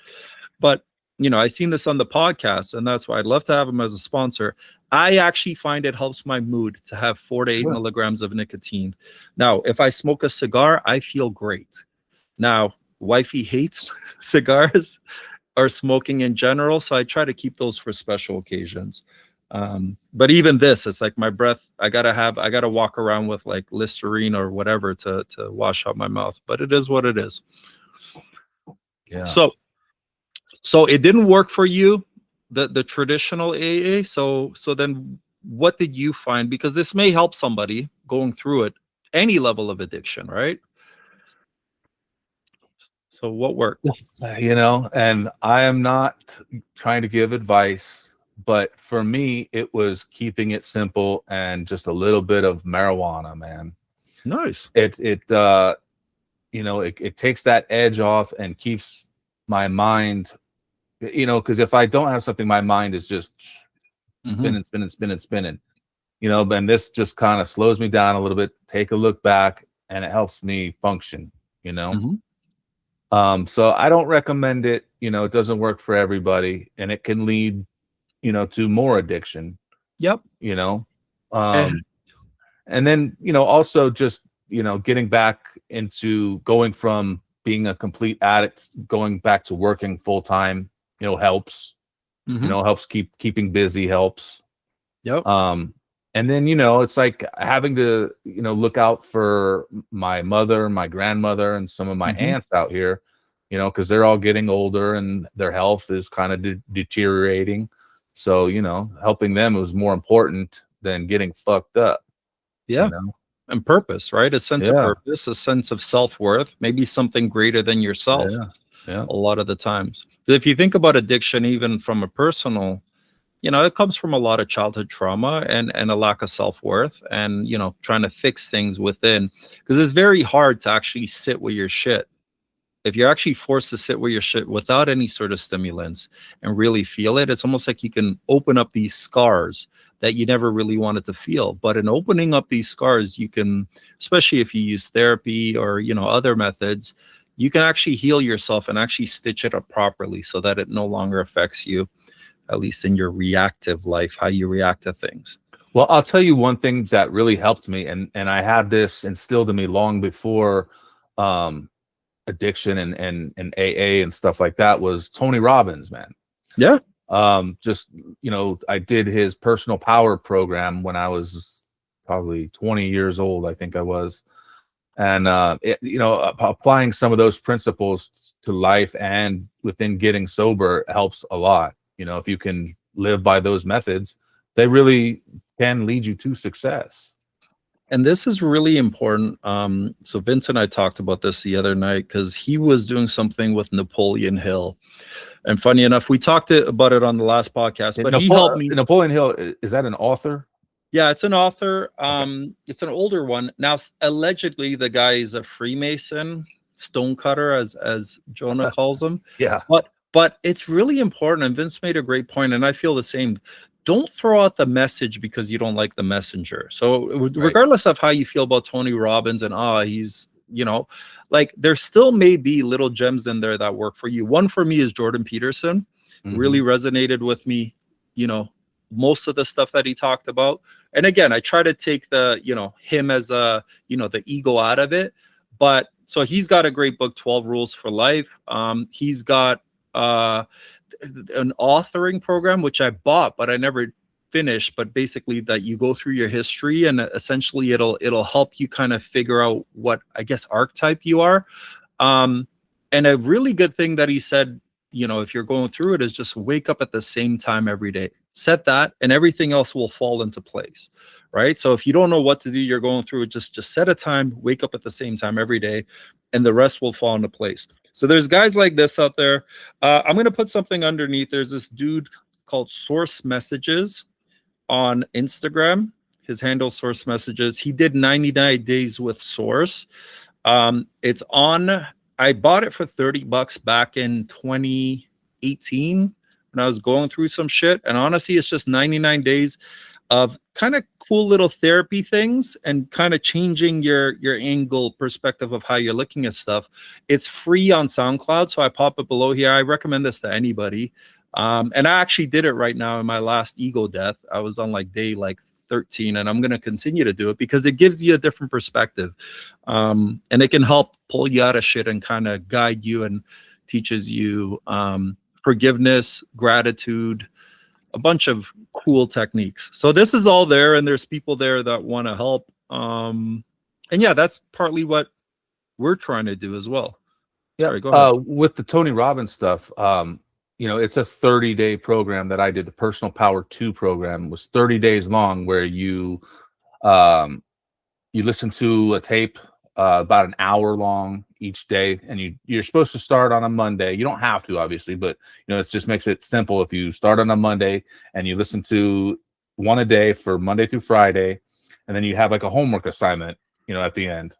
but you know, I seen this on the podcast, and that's why I'd love to have him as a sponsor. I actually find it helps my mood to have 4 to 8 milligrams of nicotine. Now, if I smoke a cigar, I feel great. Now, wifey hates cigars or smoking in general, so I try to keep those for special occasions. But even this, it's like my breath, I gotta walk around with like Listerine or whatever to wash out my mouth. But it is what it is. Yeah. So it didn't work for you, the traditional AA. So then what did you find? Because this may help somebody going through it, any level of addiction, right? So what worked? You know, and I am not trying to give advice, but for me, it was keeping it simple and just a little bit of marijuana, man. Nice. It you know, it takes that edge off and keeps my mind, you know, because if I don't have something, my mind is just spinning, you know, and this just kind of slows me down a little bit, take a look back, and it helps me function, you know. So I don't recommend it. You know, it doesn't work for everybody, and it can lead, you know, to more addiction. Yep. You know, and then, you know, also just, you know, getting back into going from being a complete addict, going back to working full time, you know, helps. You know, helps keeping busy helps. Yep. And then, you know, it's like having to, you know, look out for my mother, my grandmother, and some of my aunts out here, you know, because they're all getting older and their health is kind of deteriorating. So, you know, helping them was more important than getting fucked up. Yeah. You know? And purpose, right? A sense of purpose, a sense of self-worth, maybe something greater than yourself. Yeah. A lot of the times. If you think about addiction, even from a personal, you know, it comes from a lot of childhood trauma and a lack of self-worth and, you know, trying to fix things within, because it's very hard to actually sit with your shit. If you're actually forced to sit with your shit without any sort of stimulants and really feel it, it's almost like you can open up these scars that you never really wanted to feel. But in opening up these scars, you can, especially if you use therapy or, you know, other methods, you can actually heal yourself and actually stitch it up properly so that it no longer affects you, at least in your reactive life, how you react to things. Well, I'll tell you one thing that really helped me, and I had this instilled in me long before addiction and AA and stuff like that, was Tony Robbins, man. Yeah. Just, you know, I did his personal power program when I was probably 20 years old, I think I was. And, you know, applying some of those principles to life and within getting sober helps a lot. You know, if you can live by those methods, they really can lead you to success. And this is really important. So Vince and I talked about this the other night because he was doing something with Napoleon Hill. And funny enough, we talked about it on the last podcast, but he helped me. Napoleon Hill, is that an author? Yeah, it's an author. It's an older one. Now, allegedly, the guy is a Freemason, stonecutter, as Jonah calls him. Yeah. But it's really important, and Vince made a great point, and I feel the same. Don't throw out the message because you don't like the messenger. So regardless of how you feel about Tony Robbins and he's, like there still may be little gems in there that work for you. One for me is Jordan Peterson. Really resonated with me, most of the stuff that he talked about. And again, I try to take the, him as a, the ego out of it. But so he's got a great book, 12 Rules for Life. He's got an authoring program, which I bought, but I never finished. But basically that you go through your history and essentially it'll help you kind of figure out what, I guess, archetype you are. And a really good thing that he said, if you're going through it, is just wake up at the same time every day. Set that and everything else will fall into place, right? So if you don't know what to do, you're going through it, just set a time, wake up at the same time every day, and the rest will fall into place. So there's guys like this out there. I'm going to put something underneath. There's this dude called Source Messages on Instagram. His handle Source Messages. He did 99 days with Source. It's on, I bought it for $30 back in 2018 when I was going through some shit. And honestly, it's just 99 days of kind of cool little therapy things and kind of changing your angle perspective of how you're looking at stuff. It's free on SoundCloud, so I pop it below here. I recommend this to anybody. And I actually did it right now in my last ego death. I was on day 13, and I'm going to continue to do it because it gives you a different perspective. And it can help pull you out of shit and kind of guide you and teaches you forgiveness, gratitude, a bunch of cool techniques. So this is all there, and there's people there that want to help. And yeah, that's partly what we're trying to do as well. Yeah. Sorry, go ahead. With the Tony Robbins stuff, it's a 30-day program that I did. The Personal Power 2 program was 30 days long, where you listen to a tape about an hour long each day, and you're supposed to start on a Monday. You don't have to, obviously, but it just makes it simple. If you start on a Monday and you listen to one a day for Monday through Friday, and then you have a homework assignment, at the end.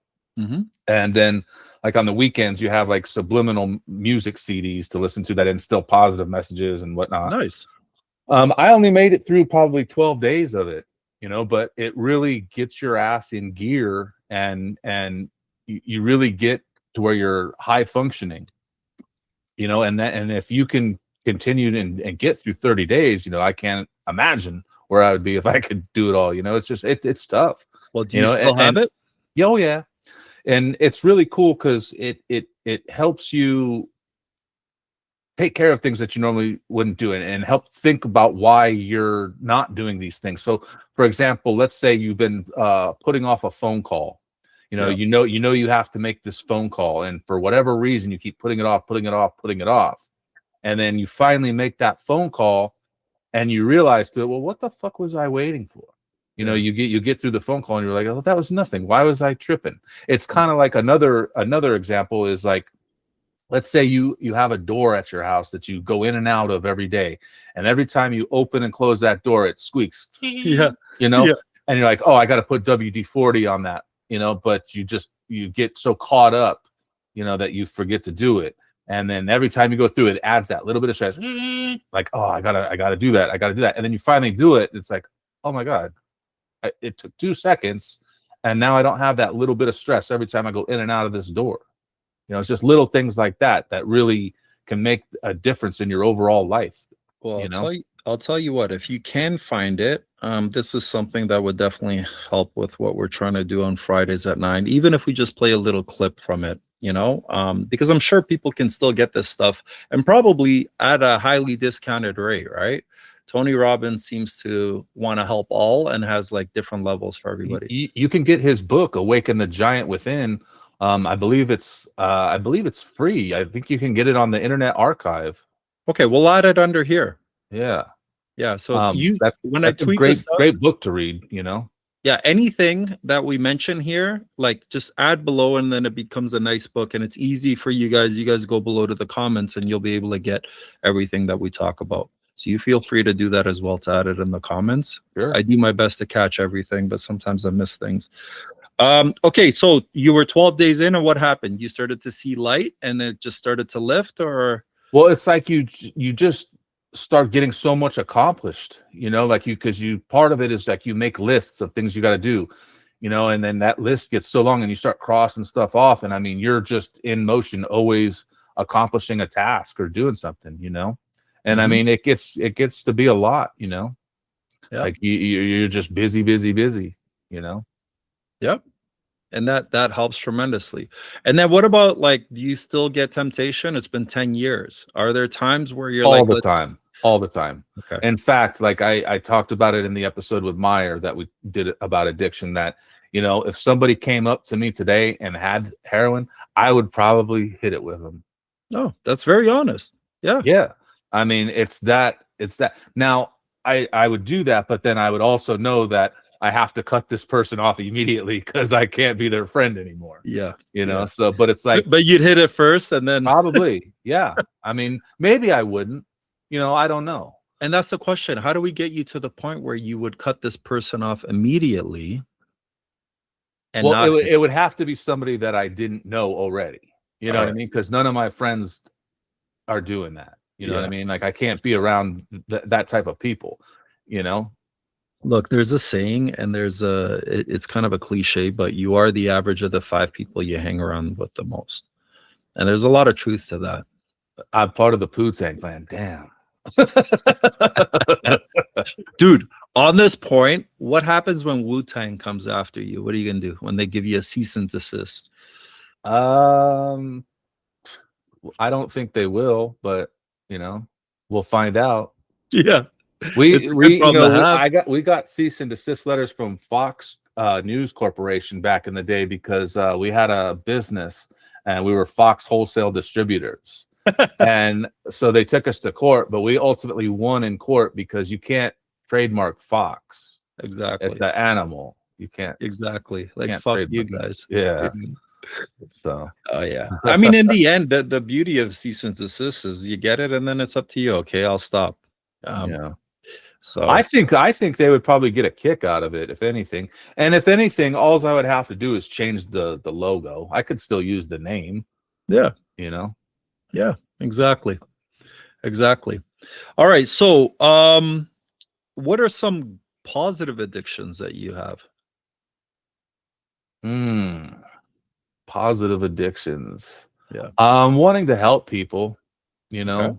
And then on the weekends, you have subliminal music CDs to listen to that instill positive messages and whatnot. Nice. I only made it through probably 12 days of it, but it really gets your ass in gear, and you really get to where you're high functioning, and if you can continue and get through 30 days, I can't imagine where I would be if I could do it all. It's just, it's tough. Well, do you still have it? Yeah, oh yeah. And it's really cool because it helps you take care of things that you normally wouldn't do, and help think about why you're not doing these things. So for example, let's say you've been putting off a phone call. You have to make this phone call, and for whatever reason you keep putting it off. And then you finally make that phone call and you realize well, what the fuck was I waiting for? You get through the phone call and you're like, oh, that was nothing. Why was I tripping? It's kind of like another example is let's say you have a door at your house that you go in and out of every day, and every time you open and close that door, it squeaks. Yeah. And you're like, oh, I got to put WD-40 on that, but you get so caught up, that you forget to do it. And then every time you go through it adds that little bit of stress. Like, oh, I gotta do that. And then you finally do it. It's like, oh my God, it took 2 seconds. And now I don't have that little bit of stress every time I go in and out of this door. It's just little things like that really can make a difference in your overall life. Well, I'll tell you what, if you can find it, this is something that would definitely help with what we're trying to do on Fridays at 9, even if we just play a little clip from it, because I'm sure people can still get this stuff, and probably at a highly discounted rate, right? Tony Robbins seems to want to help all and has different levels for everybody. You can get his book, Awaken the Giant Within. I believe it's free. I think you can get it on the Internet Archive. Okay, we'll add it under here. Yeah. So that's a great book to read, Yeah, anything that we mention here, like just add below, and then it becomes a nice book, and it's easy for you guys. You guys go below to the comments, and you'll be able to get everything that we talk about. So you feel free to do that as well, to add it in the comments. Sure. I do my best to catch everything, but sometimes I miss things. Okay, so you were 12 days in, and what happened? You started to see light, and it just started to lift, or? Well, it's like you just start getting so much accomplished, you know, like because you part of it is like you make lists of things you got to do, you know, and then that list gets so long and you start crossing stuff off, and I mean you're just in motion, always accomplishing a task or doing something, you know. And I mean it gets to be a lot, you know. Yeah. Like you're just busy, you know. Yep. And that helps tremendously. And then what about, like, do you still get temptation? It's been 10 years. Are there times where you're all the time? Okay. In fact, like I talked about it in the episode with Meyer that we did about addiction, that, you know, if somebody came up to me today and had heroin, I would probably hit it with them. Oh, that's very honest. Yeah. Yeah. I mean, it's that. Now I would do that, but then I would also know that I have to cut this person off immediately because I can't be their friend anymore. Yeah. You know, so, but it's like, but you'd hit it first and then probably. Yeah. I mean, maybe I wouldn't, you know, I don't know. And that's the question. How do we get you to the point where you would cut this person off immediately? And well, it would have to be somebody that I didn't know already. You know what I mean? Because none of my friends are doing that. You know what I mean? Like I can't be around that type of people, you know? Look, there's a saying, and it's kind of a cliche, but you are the average of the 5 people you hang around with the most. And there's a lot of truth to that. I'm part of the Wu-Tang Clan. Damn. Dude, on this point, what happens when Wu-Tang comes after you? What are you going to do when they give you a cease and desist? I don't think they will, but, you know, we'll find out. Yeah. We got cease and desist letters from Fox News Corporation back in the day because we had a business and we were Fox wholesale distributors. And so they took us to court, but we ultimately won in court because you can't trademark Fox. Exactly. It's an animal. You can't. Exactly. Like, fuck you guys. Yeah. So. Oh yeah. I mean, in the end, the beauty of cease and desist is you get it, and then it's up to you. Okay, I'll stop. Yeah. So I think they would probably get a kick out of it, if anything. And if anything, all I would have to do is change the logo. I could still use the name. Yeah. You know? Yeah, exactly. Exactly. All right. So what are some positive addictions that you have? Positive addictions. Yeah. Wanting to help people, you know. Okay.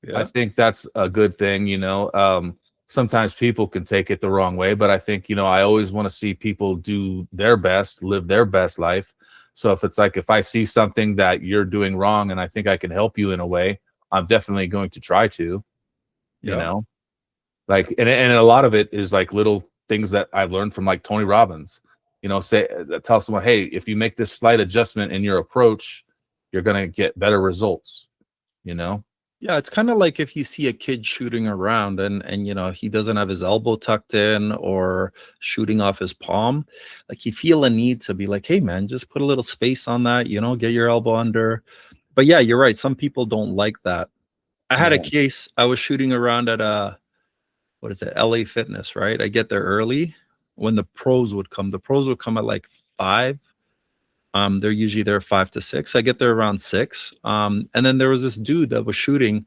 Yeah. I think that's a good thing, you know. Sometimes people can take it the wrong way, but I think, you know, I always want to see people do their best, live their best life. So if it's like, if I see something that you're doing wrong and I think I can help you in a way, I'm definitely going to try to, you know, like, and a lot of it is like little things that I've learned from like Tony Robbins, you know, tell someone, hey, if you make this slight adjustment in your approach, you're going to get better results, you know? Yeah, it's kind of like if you see a kid shooting around and you know, he doesn't have his elbow tucked in or shooting off his palm, like you feel a need to be like, hey man, just put a little space on that, you know, get your elbow under. But yeah, you're right. Some people don't like that. I had a case, I was shooting around at what is it, LA Fitness, right? I get there early when the pros would come. The pros would come at like 5. They're usually there 5 to 6. I get there around 6. And then there was this dude that was shooting,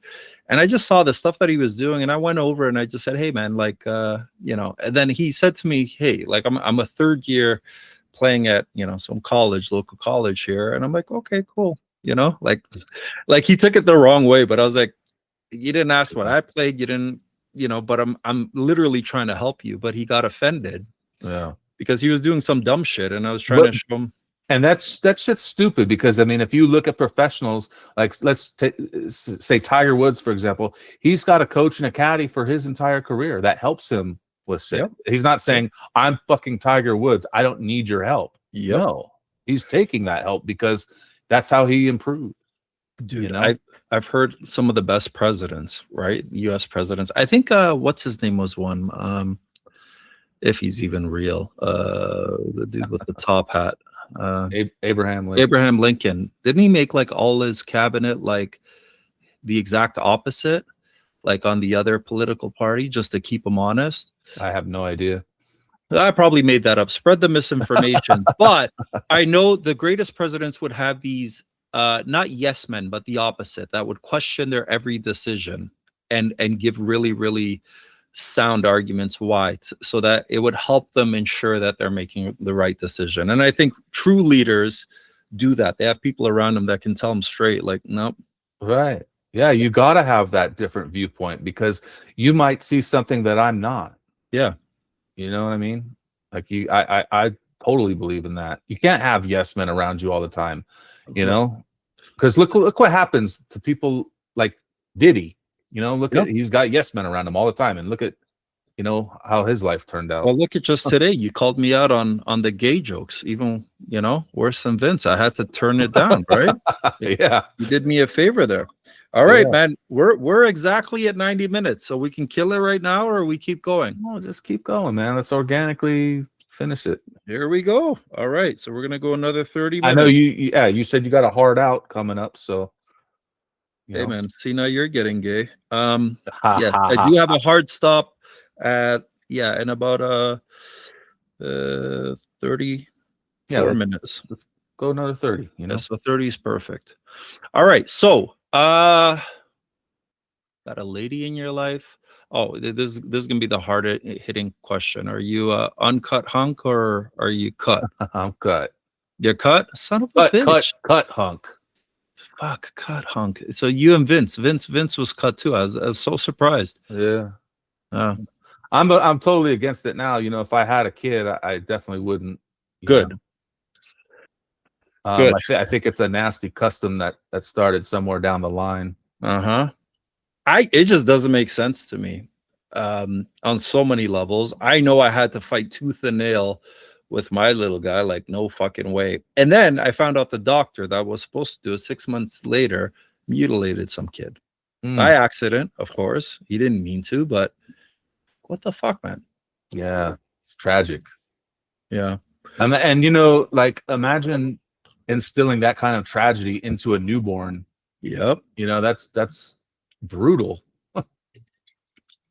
and I just saw the stuff that he was doing, and I went over and I just said, hey man, like you know, and then he said to me, hey, like I'm a 3rd year playing at, you know, some college, local college here. And I'm like, okay, cool. You know, like he took it the wrong way, but I was like, you didn't ask what I played, you didn't, you know, but I'm literally trying to help you. But he got offended. Yeah. Because he was doing some dumb shit and I was trying to show him. And that shit's stupid because, I mean, if you look at professionals, like let's say Tiger Woods, for example, he's got a coach and a caddy for his entire career that helps him with shit. Yep. He's not saying, I'm fucking Tiger Woods, I don't need your help. Yep. No, he's taking that help because that's how he improves. Dude, you know? I've heard some of the best presidents, right? U.S. presidents. I think, what's his name was one? if he's even real. The dude with the top hat. Abraham Lincoln. Abraham Lincoln. Didn't he make like all his cabinet like the exact opposite, like on the other political party, just to keep him honest? I have no idea. I probably made that up. Spread the misinformation. But I know the greatest presidents would have these not yes men, but the opposite, that would question their every decision and give really, really sound arguments why, so that it would help them ensure that they're making the right decision. And I think true leaders do that. They have people around them that can tell them straight, like, nope. Right. Yeah, you got to have that different viewpoint, because you might see something that I'm not. Yeah. You know what I mean? Like I totally believe in that. You can't have yes men around you all the time, you know? Because look what happens to people like Diddy. You know, look at, he's got yes men around him all the time, and look at, you know, how his life turned out. Well, look at just today. You called me out on the gay jokes, even, you know, worse than Vince. I had to turn it down, right? Yeah, you did me a favor there. All right, man. We're exactly at 90 minutes, so we can kill it right now, or we keep going. No, just keep going, man. Let's organically finish it. Here we go. All right, so we're gonna go another 30 minutes. I know you said you got a hard out coming up, so. Hey, man. See, now you're getting gay. Yes, I do have a hard stop at in about 34 minutes. Let's go another 30. You know, so 30 is perfect. All right, so got a lady in your life? Oh, this is gonna be the hard hitting question. Are you uncut hunk, or are you cut? I'm cut. You're cut? Son of a bitch. Cut hunk. Fuck, cut hunk. So you and Vince was cut too. I was so surprised. Yeah. I'm totally against it now. You know, if I had a kid, I definitely wouldn't. Good. I think it's a nasty custom that started somewhere down the line. It just doesn't make sense to me on so many levels. I know I had to fight tooth and nail with my little guy, like no fucking way. And then I found out the doctor that was supposed to do it 6 months later mutilated some kid by accident, of course. He didn't mean to, but what the fuck, man? Yeah, it's tragic. Yeah. And you know, like, imagine instilling that kind of tragedy into a newborn. Yep. You know, that's brutal.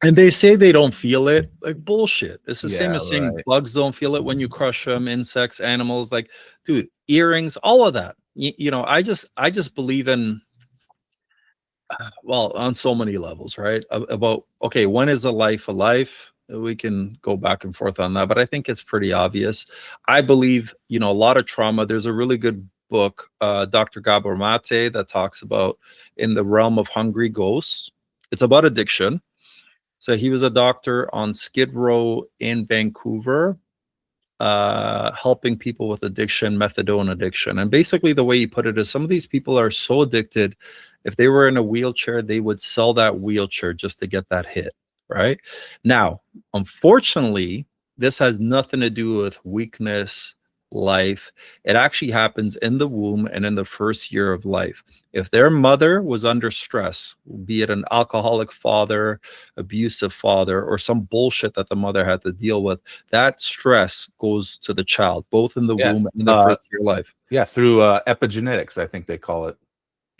And they say they don't feel it. Like, bullshit. It's the same as saying bugs don't feel it when you crush them, insects, animals. Like, dude, earrings, all of that. You know, I just believe in, well, on so many levels, right? About, okay, when is a life a life? We can go back and forth on that, but I think it's pretty obvious. I believe, you know, a lot of trauma. There's a really good book, Dr. Gabor Mate, that talks about In the Realm of Hungry Ghosts. It's about addiction. So he was a doctor on Skid Row in Vancouver, helping people with addiction, methadone addiction. And basically the way he put it is, some of these people are so addicted, if they were in a wheelchair, they would sell that wheelchair just to get that hit, right? Now, unfortunately, this has nothing to do with weakness, life. It actually happens in the womb and in the first year of life. If their mother was under stress, be it an alcoholic father, abusive father, or some bullshit that the mother had to deal with, that stress goes to the child, both in the womb and in the first year of life. Yeah, through epigenetics, I think they call it.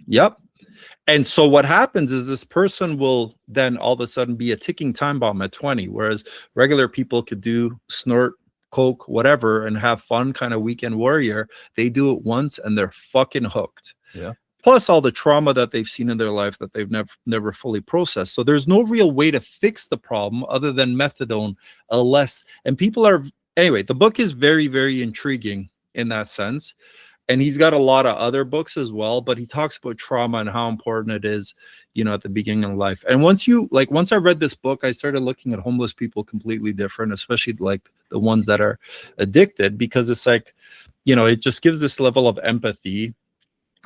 Yep. And so what happens is this person will then all of a sudden be a ticking time bomb at 20, whereas regular people could do snort, coke, whatever, and have fun, kind of weekend warrior. They do it once and they're fucking hooked. Yeah. Plus all the trauma that they've seen in their life that they've never fully processed. So there's no real way to fix the problem other than methadone, and people are, anyway, the book is very, very intriguing in that sense. And he's got a lot of other books as well, but he talks about trauma and how important it is, you know, at the beginning of life. And once I read this book, I started looking at homeless people completely different, especially like the ones that are addicted, because it's like, you know, it just gives this level of empathy.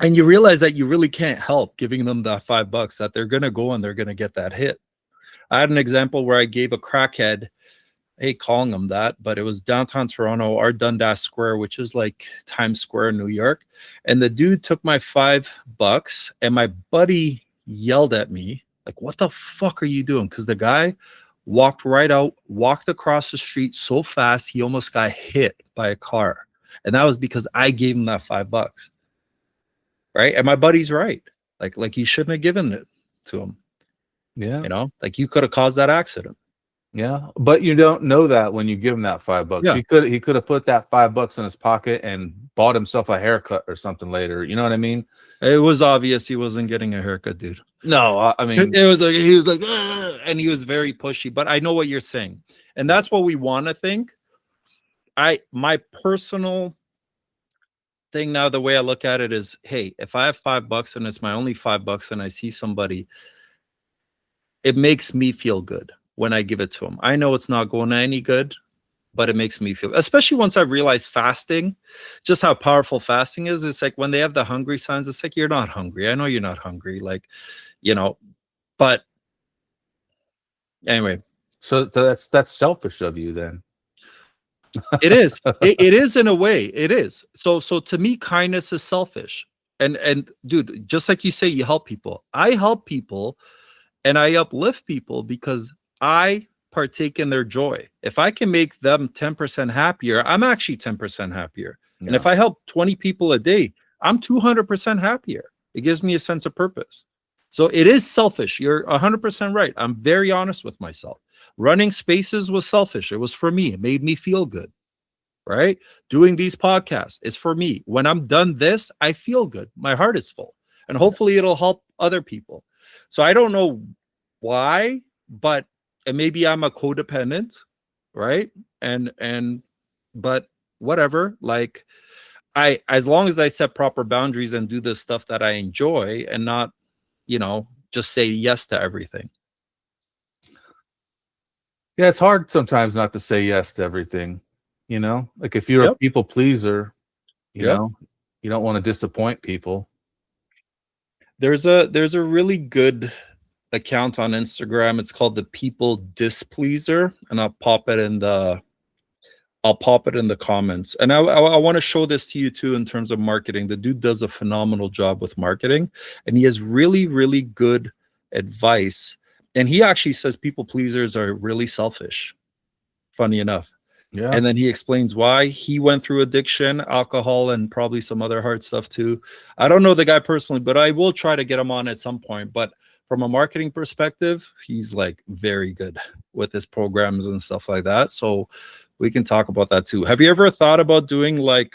And you realize that you really can't help giving them that $5 that they're going to go and they're going to get that hit. I had an example where I gave a crackhead, I hate calling them that, but it was downtown Toronto, our Dundas Square, which is like Times Square in New York. And the dude took my $5 and my buddy yelled at me, like, what the fuck are you doing? Because the guy walked right out, walked across the street so fast he almost got hit by a car. And that was because I gave him that $5. Right. And my buddy's right. Like you shouldn't have given it to him. Yeah. You know, like you could have caused that accident. Yeah. But you don't know that when you give him that $5. Yeah. He could have put that $5 in his pocket and bought himself a haircut or something later. You know what I mean? It was obvious he wasn't getting a haircut, dude. No, I mean, it was like he was like, and he was very pushy. But I know what you're saying, and that's what we want to think. My personal thing now, the way I look at it is, hey, if I have $5 and it's my only $5 and I see somebody, it makes me feel good when I give it to them. I know it's not going to any good, but it makes me feel, especially once I realize fasting, just how powerful fasting is. It's like when they have the hungry signs, it's like, you're not hungry. I know you're not hungry. Like, you know, but anyway. So that's selfish of you then. It is. It is in a way. It is. So to me, kindness is selfish. And dude, just like you say, you help people. I help people and I uplift people because I partake in their joy. If I can make them 10% happier, I'm actually 10% happier. Yeah. And if I help 20 people a day, I'm 200% happier. It gives me a sense of purpose. So it is selfish. You're 100% right. I'm very honest with myself. Running spaces was selfish. It was for me. It made me feel good, right? Doing these podcasts is for me. When I'm done this, I feel good. My heart is full. And hopefully it'll help other people. So I don't know why, but and maybe I'm a codependent, right? But whatever. Like as long as I set proper boundaries and do the stuff that I enjoy and not, just say yes to everything. Yeah, it's hard sometimes not to say yes to everything, like if you're a people pleaser, you know, you don't want to disappoint people. There's a really good account on Instagram. It's called the People Displeaser, and I'll pop it in the comments. And I want to show this to you too in terms of marketing. The dude does a phenomenal job with marketing, and he has really, really good advice. And he actually says people pleasers are really selfish, funny enough. Yeah. And then he explains why. He went through addiction, alcohol, and probably some other hard stuff too. I don't know the guy personally, but I will try to get him on at some point. But from a marketing perspective, he's like very good with his programs and stuff like that. So we can talk about that too. Have you ever thought about doing like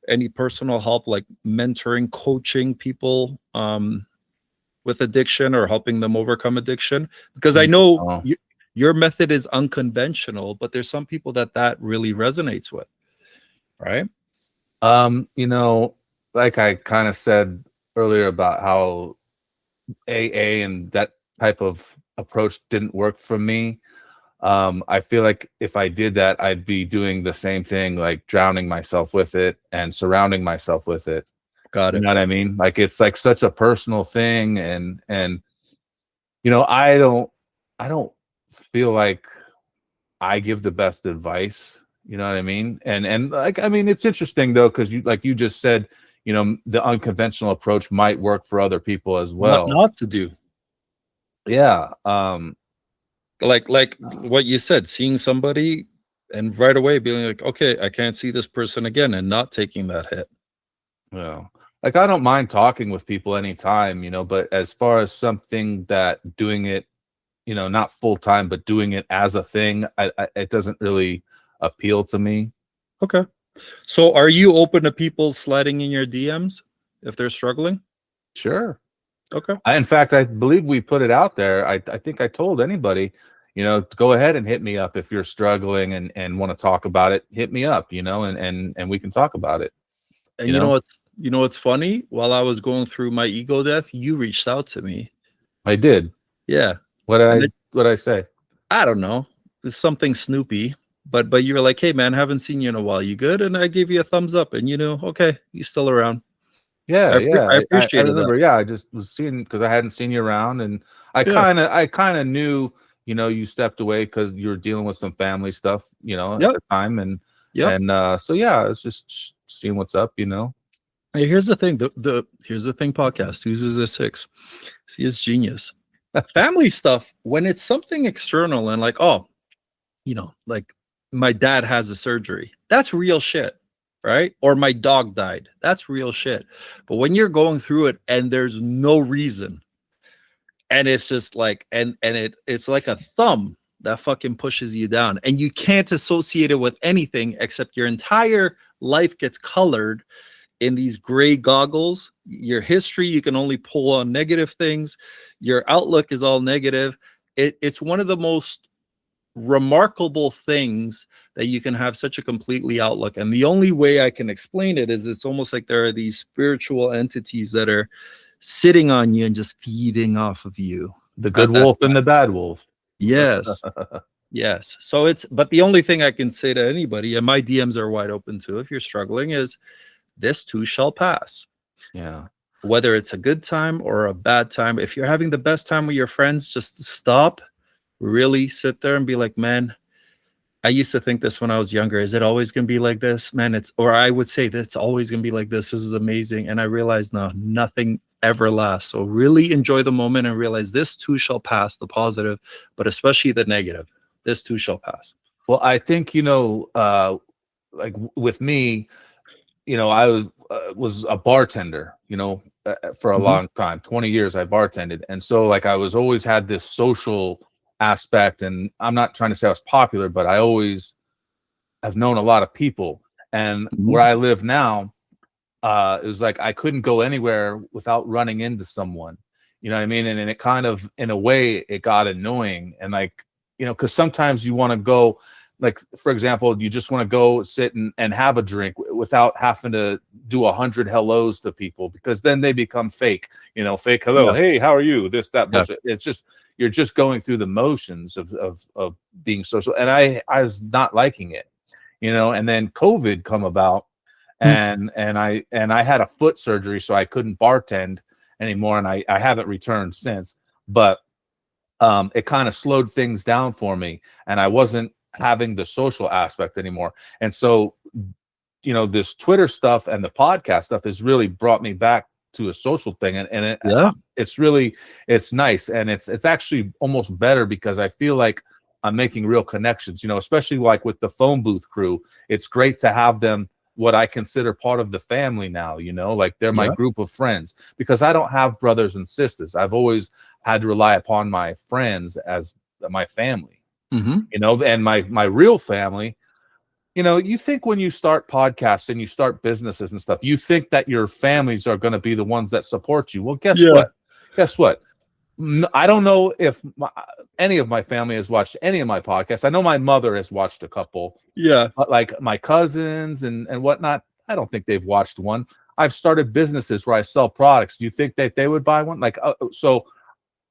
any personal help, like mentoring, coaching people with addiction or helping them overcome addiction? Because I know your method is unconventional, but there's some people that really resonates with, right? Like I kind of said earlier about how AA and that type of approach didn't work for me. I feel like if I did that, I'd be doing the same thing, like drowning myself with it and surrounding myself with it. Got it. You know what I mean? Like it's like such a personal thing, and I don't feel like I give the best advice. You know what I mean? And like I mean, it's interesting though, because you just said, the unconventional approach might work for other people as well. Not to do. Yeah. Like what you said, seeing somebody and right away being like, okay, I can't see this person again, and not taking that hit. Well, like I don't mind talking with people anytime, but as far as something that doing it, not full time, but doing it as a thing, it doesn't really appeal to me. Okay. So are you open to people sliding in your DMs if they're struggling? Sure. Okay. In fact, I believe we put it out there. I think I told anybody, to go ahead and hit me up if you're struggling and want to talk about it. Hit me up, and we can talk about it. And you know what's funny? While I was going through my ego death, you reached out to me. I did. Yeah. What did I say? I don't know. It's something Snoopy. But you were like, hey man, haven't seen you in a while. You good? And I gave you a thumbs up, and okay, you're still around. Yeah, I appreciate it. I remember. Yeah, I just was seeing because I hadn't seen you around, and I kind of knew, you stepped away because you were dealing with some family stuff, at the time, and so yeah, it's just seeing what's up, Hey, here's the thing. Here's the thing. Podcast uses a 6. See, it's genius. family stuff, when it's something external and like, oh, like my dad has a surgery, that's real shit, right? Or my dog died, that's real shit. But when you're going through it and there's no reason, and it's just like, and it's like a thumb that fucking pushes you down, and you can't associate it with anything except your entire life gets colored in these gray goggles. Your history, you can only pull on negative things. Your outlook is all negative. It's one of the most remarkable things that you can have such a completely outlook. And the only way I can explain it is it's almost like there are these spiritual entities that are sitting on you and just feeding off of you. The good wolf and the bad wolf. Yes. Yes. So but the only thing I can say to anybody, and my DMs are wide open too, if you're struggling, is this too shall pass. Yeah. Whether it's a good time or a bad time, if you're having the best time with your friends, just stop, really sit there and be like, man, I used to think this when I was younger. Is it always going to be like this, man? Or I would say that it's always going to be like this. This is amazing. And I realized, no, nothing ever lasts. So really enjoy the moment and realize this too shall pass, the positive, but especially the negative. This too shall pass. Well, I think, like with me, I was a bartender, for a long time, 20 years I bartended. And so like I was always had this social aspect, and I'm not trying to say I was popular, but I always have known a lot of people. And where I live now, it was like I couldn't go anywhere without running into someone. You know what I mean? And it kind of, in a way, it got annoying. And like, because sometimes you want to go, like, for example, you just want to go sit and have a drink without having to do 100 hellos to people, because then they become fake, fake hello. Yeah. Hey, how are you? This, that, bullshit. Yeah. It's just, you're just going through the motions of being social. And I was not liking it, and then COVID come about, and I had a foot surgery, so I couldn't bartend anymore. And I haven't returned since, but it kind of slowed things down for me, and I wasn't having the social aspect anymore. And so, this Twitter stuff and the podcast stuff has really brought me back to a social thing. And it's nice. And it's actually almost better, because I feel like I'm making real connections, especially like with the phone booth crew. It's great to have them, what I consider part of the family now, like they're my group of friends, because I don't have brothers and sisters. I've always had to rely upon my friends as my family. And my real family, you think when you start podcasts and you start businesses and stuff, you think that your families are going to be the ones that support you. Well, guess what? I don't know if any of my family has watched any of my podcasts. I know my mother has watched a couple. Yeah. But like my cousins and whatnot, I don't think they've watched one. I've started businesses where I sell products. Do you think that they would buy one? Like, so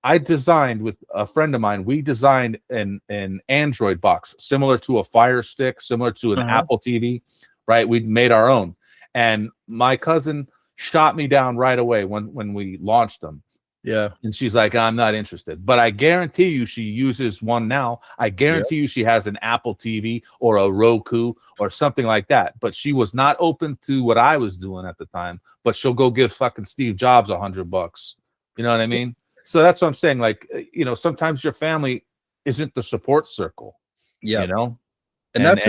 I designed with a friend of mine, we designed an Android box similar to a Fire Stick, similar to an Apple TV, right? We made our own. And my cousin shot me down right away when we launched them. Yeah. And she's like, I'm not interested. But I guarantee you she uses one now. I guarantee you she has an Apple TV or a Roku or something like that. But she was not open to what I was doing at the time. But she'll go give fucking Steve Jobs $100. You know what I mean? So that's what I'm saying. Like, sometimes your family isn't the support circle. Yeah. And that's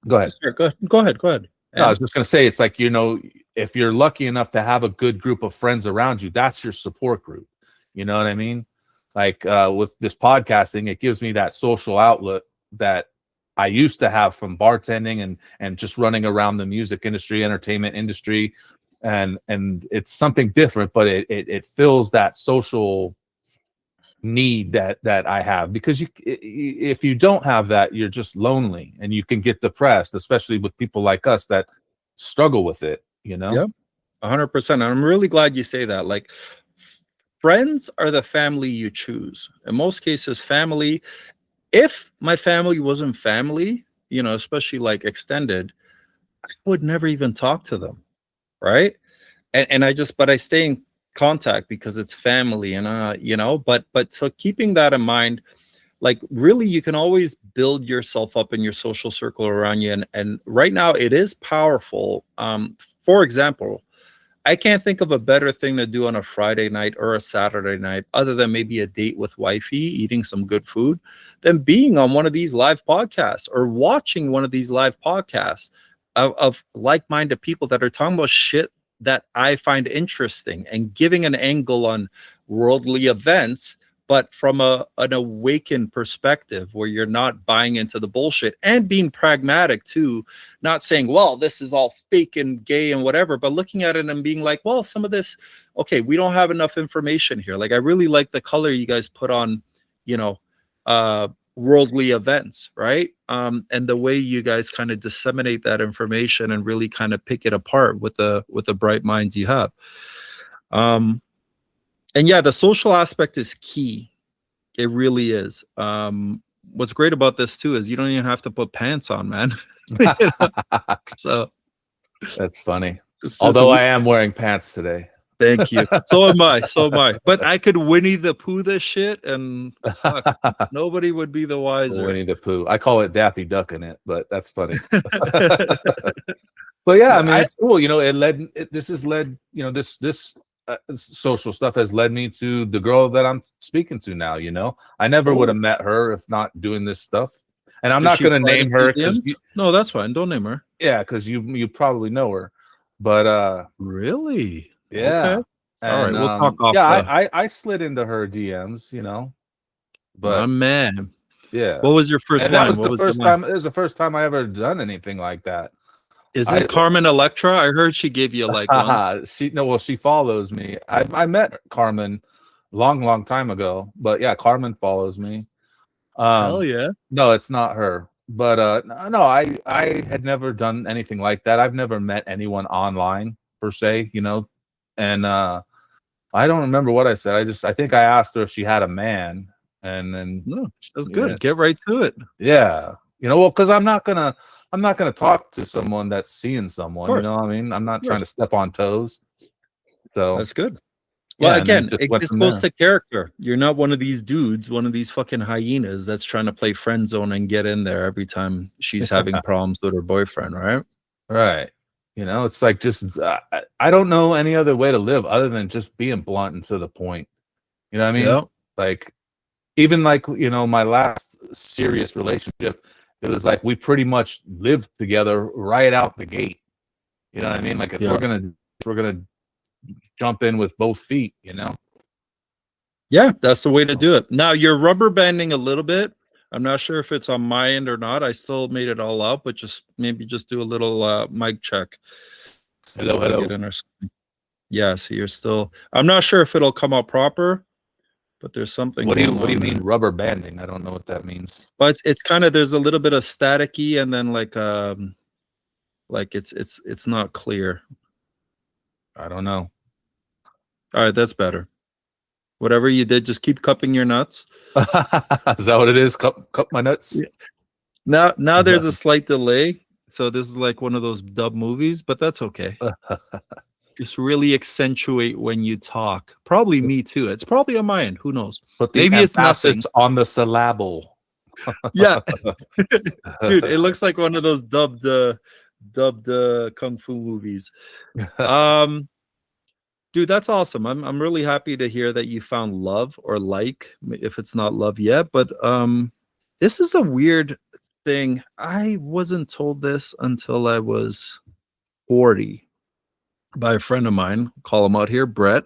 go ahead. Sure, go ahead. No, I was just going to say, it's like, if you're lucky enough to have a good group of friends around you, that's your support group. You know what I mean? Like with this podcasting, it gives me that social outlet that I used to have from bartending and just running around the music industry, entertainment industry. And it's something different, but it fills that social need that I have, because if you don't have that, you're just lonely and you can get depressed, especially with people like us that struggle with it. Yeah, 100%. And I'm really glad you say that. Like, friends are the family you choose. In most cases, family, if my family wasn't family, especially like extended, I would never even talk to them. Right. And but I stay in contact because it's family, and but so keeping that in mind, like, really, you can always build yourself up in your social circle around you. And right now it is powerful. For example, I can't think of a better thing to do on a Friday night or a Saturday night, other than maybe a date with wifey, eating some good food, than being on one of these live podcasts or watching one of these live podcasts of like-minded people that are talking about shit that I find interesting and giving an angle on worldly events, but from an awakened perspective where you're not buying into the bullshit and being pragmatic too, not saying, well, this is all fake and gay and whatever, but looking at it and being like, well, some of this, okay, we don't have enough information here. Like, I really like the color you guys put on, worldly events, right? And the way you guys kind of disseminate that information and really kind of pick it apart with the bright minds you have. And yeah, the social aspect is key. It really is. What's great about this too is you don't even have to put pants on, man. So that's funny. Although I am wearing pants today. Thank you. So am I. But I could Winnie the Pooh this shit, and fuck, nobody would be the wiser. Winnie the Pooh. I call it Daffy Duck in it, but that's funny. But yeah, I mean, it's cool. This has led. This social stuff has led me to the girl that I'm speaking to now. I never would have met her if not doing this stuff. And I'm not going to name her. No, that's fine. Don't name her. Yeah, because you probably know her. But really. Yeah. Okay. All right, we'll talk off. Yeah, I slid into her DMs, but man. Yeah. What was your first line? It was the first time I ever done anything like that. Is it Carmen Electra? I heard she gave you like once. She follows me. I met Carmen long time ago, but yeah, Carmen follows me. Hell yeah. No, it's not her. But no, I had never done anything like that. I've never met anyone online per se, and I don't remember what I said. I think I asked her if she had a man, and then that's good. Yeah. Get right to it. Yeah, well, because I'm not gonna talk to someone that's seeing someone. You know what I mean? I'm not trying to step on toes. So that's good. Well, again, this goes to character. You're not one of these dudes, one of these fucking hyenas that's trying to play friend zone and get in there every time she's having problems with her boyfriend, right? Right. It's like just I don't know any other way to live other than just being blunt and to the point. You know what I mean? Yeah. Like, even like, my last serious relationship, it was like we pretty much lived together right out the gate. You know what I mean? Like, if we're gonna jump in with both feet, Yeah, that's the way to do it. Now you're rubber banding a little bit. I'm not sure if it's on my end or not. I still made it all out, but maybe do a little mic check. Hello. Yeah, so you're still. I'm not sure if it'll come out proper, but there's something. What do you mean rubber banding? I don't know what that means. But it's kind of, there's a little bit of staticky, and then like it's not clear. I don't know. All right, that's better. Whatever you did, just keep cupping your nuts. Is that what it is? Cup my nuts? Yeah. Now there's a slight delay. So this is like one of those dub movies, but that's okay. Just really accentuate when you talk. Probably me too. It's probably on my end. Who knows? But maybe it's nothing on the syllable. Yeah. Dude, it looks like one of those dubbed kung fu movies. Dude, that's awesome. I'm really happy to hear that you found love, or like, if it's not love yet. But this is a weird thing. I wasn't told this until I was 40 by a friend of mine. Call him out here, Brett.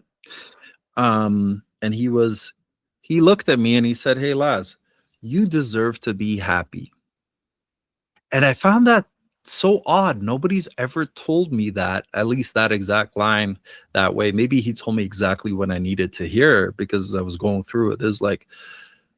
And he looked at me and he said, "Hey, Laz, you deserve to be happy." And I found that so odd. Nobody's ever told me that, at least that exact line that way. Maybe he told me exactly when I needed to hear it, because I was going through it. There's like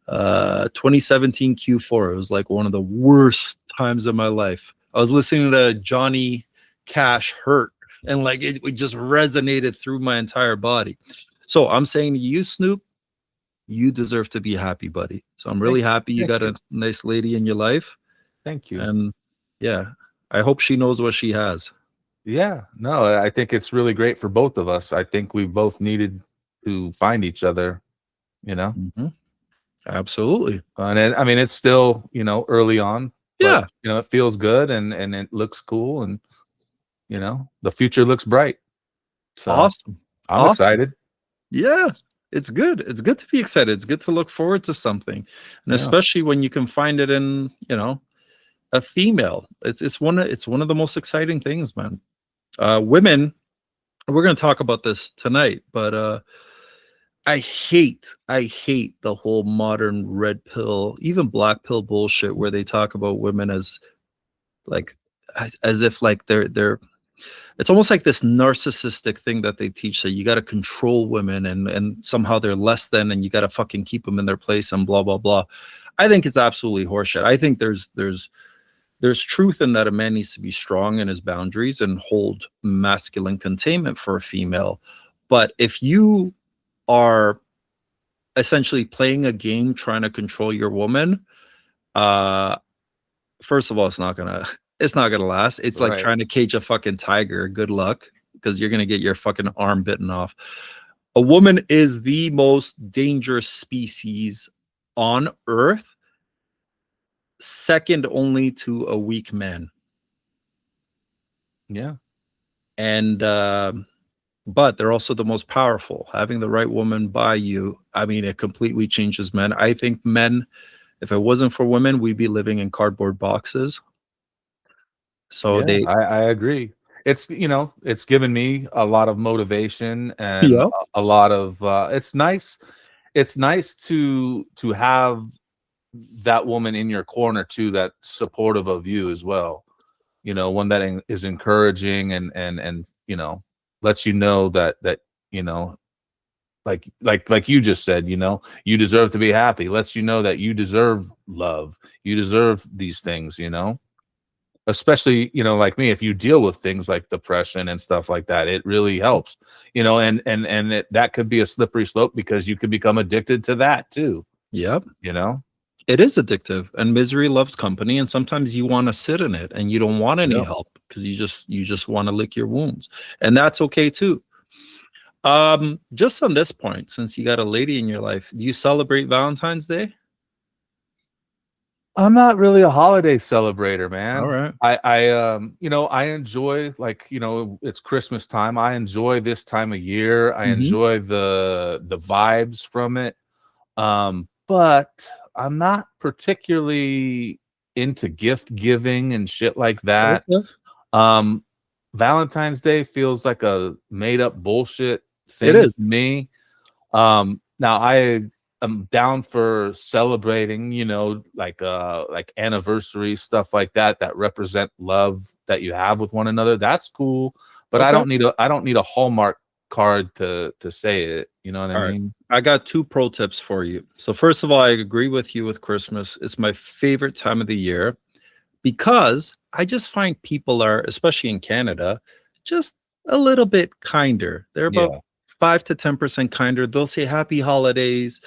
2017 Q4. It was like one of the worst times of my life. I was listening to Johnny Cash Hurt, and like it just resonated through my entire body. So I'm saying to you, Snoop, you deserve to be happy, buddy. So I'm really happy you got a nice lady in your life. Thank you. And yeah, I hope she knows what she has. Yeah, no, I think it's really great for both of us. I think we both needed to find each other, Mm-hmm. Absolutely. And I mean, it's still, early on. But, yeah. It feels good and it looks cool, and, the future looks bright. So awesome. I'm excited. Yeah, it's good. It's good to be excited. It's good to look forward to something, and especially when you can find it in, a female. It's one of the most exciting things, man. Women. We're gonna talk about this tonight, but I hate the whole modern red pill, even black pill bullshit where they talk about women as like as if like they're it's almost like this narcissistic thing that they teach that you got to control women and somehow they're less than and you got to fucking keep them in their place and blah blah blah. I think it's absolutely horseshit. I think there's truth in that a man needs to be strong in his boundaries and hold masculine containment for a female. But if you are essentially playing a game trying to control your woman, first of all, it's not gonna last. It's like trying to cage a fucking tiger. Good luck, because you're gonna get your fucking arm bitten off. A woman is the most dangerous species on earth, second only to a weak man. Yeah. And but they're also the most powerful. Having the right woman by you, I mean, it completely changes men. I think men, if it wasn't for women, we'd be living in cardboard boxes. So yeah, I agree. It's it's given me a lot of motivation and a lot of it's nice to have that woman in your corner too, that supportive of you as well. One that is encouraging and lets you know that like you just said, you deserve to be happy. Lets you know that you deserve love. You deserve these things, especially, like me, if you deal with things like depression and stuff like that, it really helps, and that could be a slippery slope because you could become addicted to that too. Yep. It is addictive, and misery loves company, and sometimes you want to sit in it and you don't want any help because you just want to lick your wounds, and that's okay too. Just on this point, since you got a lady in your life, do you celebrate Valentine's Day? I'm not really a holiday celebrator, man. All right. I enjoy, like, it's Christmas time. I enjoy this time of year. I enjoy the vibes from it. But I'm not particularly into gift giving and shit like that. Okay. Valentine's Day feels like a made up bullshit thing. It is to me. Now I'm down for celebrating, like anniversary stuff like that represent love that you have with one another. That's cool, but okay. I don't need a Hallmark card to say it. You know what I mean? I got 2 pro tips for you. So first of all, I agree with you with Christmas. It's my favorite time of the year because I just find people are, especially in Canada, just a little bit kinder. They're about 5 to 10% kinder. They'll say happy holidays.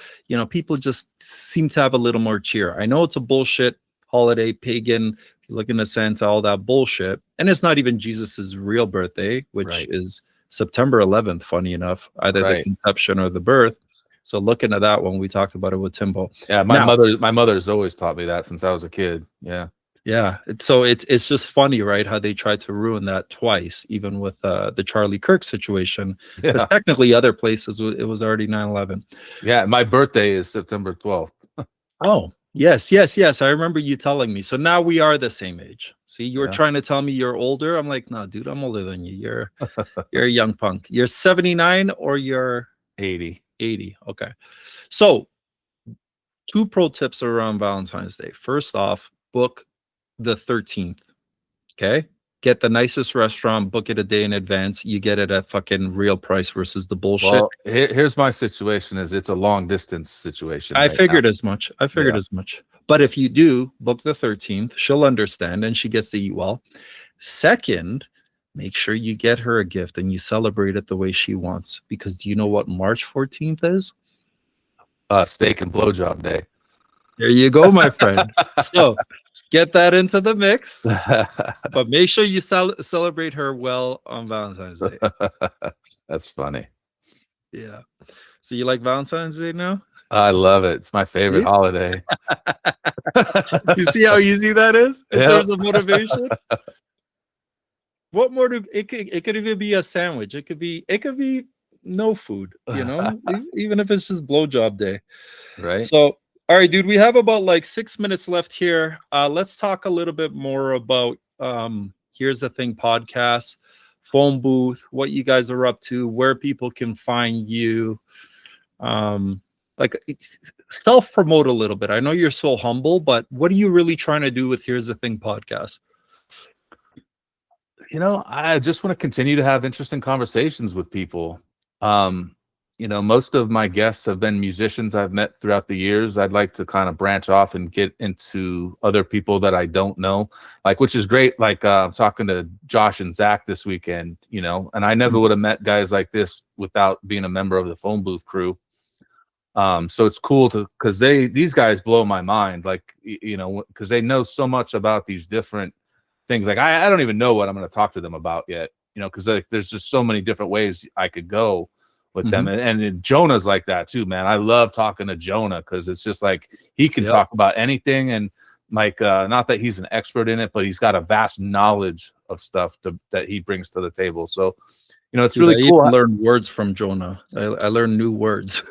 People just seem to have a little more cheer. I know it's a bullshit holiday, pagan, if you're looking at Santa, all that bullshit. And it's not even Jesus's real birthday, which is September 11th, funny enough, either the conception or the birth. So looking at that one, we talked about it with Timbo. Yeah, my mother's always taught me that since I was a kid. Yeah. Yeah. So it's just funny, right? How they tried to ruin that twice, even with the Charlie Kirk situation. Because technically other places, it was already 9/11. Yeah. My birthday is September 12th. Oh, yes. I remember you telling me. So now we are the same age. See, you were trying to tell me you're older. I'm like, no, dude, I'm older than you. You're a young punk. You're 79 or you're 80. 80. Okay. So 2 pro tips around Valentine's Day. First off, book the 13th. Okay. Get the nicest restaurant, book it a day in advance. You get it at fucking real price versus the bullshit. Well, here's my situation is it's a long distance situation. I figured as much. But if you do book the 13th, she'll understand and she gets to eat well. Second, make sure you get her a gift and you celebrate it the way she wants. Because do you know what March 14th is? Steak and blowjob day. There you go, my friend. So get that into the mix, but make sure you celebrate her well on Valentine's Day. That's funny. Yeah. So you like Valentine's Day now? I love it. It's my favorite holiday. You see how easy that is in terms of motivation? What more do it could even be a sandwich. It could be no food, you know, even if it's just blowjob day. Right. So, all right, dude, we have about like 6 minutes left here. Let's talk a little bit more about Here's the Thing podcast, phone booth, what you guys are up to, where people can find you. Like self-promote a little bit. I know you're so humble, but what are you really trying to do with Here's the Thing podcast? You know, I just want to continue to have interesting conversations with people. You know, most of my guests have been musicians I've met throughout the years. I'd like to kind of branch off and get into other people that I don't know, like, which is great. Like I'm talking to Josh and Zach this weekend, you know, and I never would have met guys like this without being a member of the phone booth crew. So it's cool because these guys blow my mind, like, you know, because they know so much about these different things. Like I don't even know what I'm going to talk to them about yet, you know, because like, there's just so many different ways I could go with them. And Jonah's like that too, man. I love talking to Jonah because it's just like he can talk about anything, and like not that he's an expert in it, but he's got a vast knowledge of stuff that he brings to the table. So, you know, it's really cool. I learned words from Jonah. I learned new words.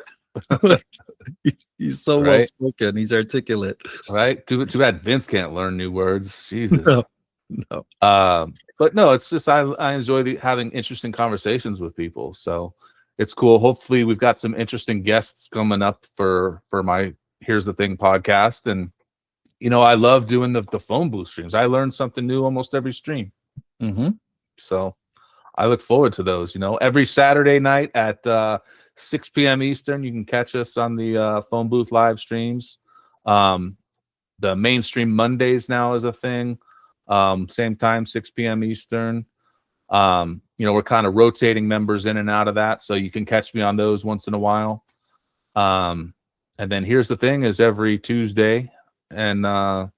He's so well spoken. He's articulate. Right. Too bad Vince can't learn new words. Jesus. No. But no, it's just I enjoy having interesting conversations with people. So it's cool. Hopefully we've got some interesting guests coming up for my Here's the Thing podcast. And you know, I love doing the phone booth streams. I learn something new almost every stream. So I look forward to those. You know, every Saturday night at 6 p.m. Eastern, you can catch us on the phone booth live streams. The mainstream Mondays now is a thing. Same time, 6 p.m. Eastern. You know, we're kind of rotating members in and out of that, so you can catch me on those once in a while. And then Here's the Thing is every Tuesday. And let's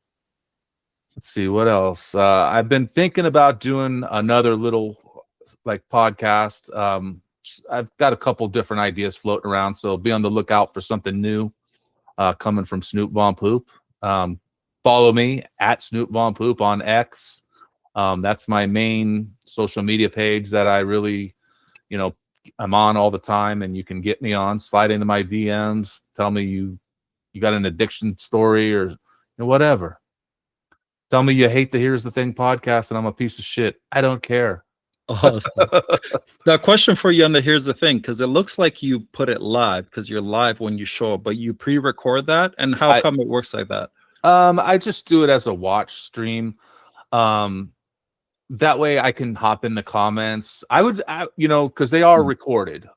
see what else. I've been thinking about doing another little like podcast. I've got a couple different ideas floating around, so be on the lookout for something new coming from Snoop Von Poop. Follow me at Snoop Von Poop on X. That's my main social media page that I really, you know, I'm on all the time, and you can get me on. Slide into my DMs. Tell me you got an addiction story or, you know, whatever. Tell me you hate the Here's the Thing podcast and I'm a piece of shit. I don't care. Awesome. The question for you on the Here's the Thing, because it looks like you put it live because you're live when you show up, but you pre-record that, and how come it works like that? I just do it as a watch stream. That way I can hop in the comments. You know, because they are recorded.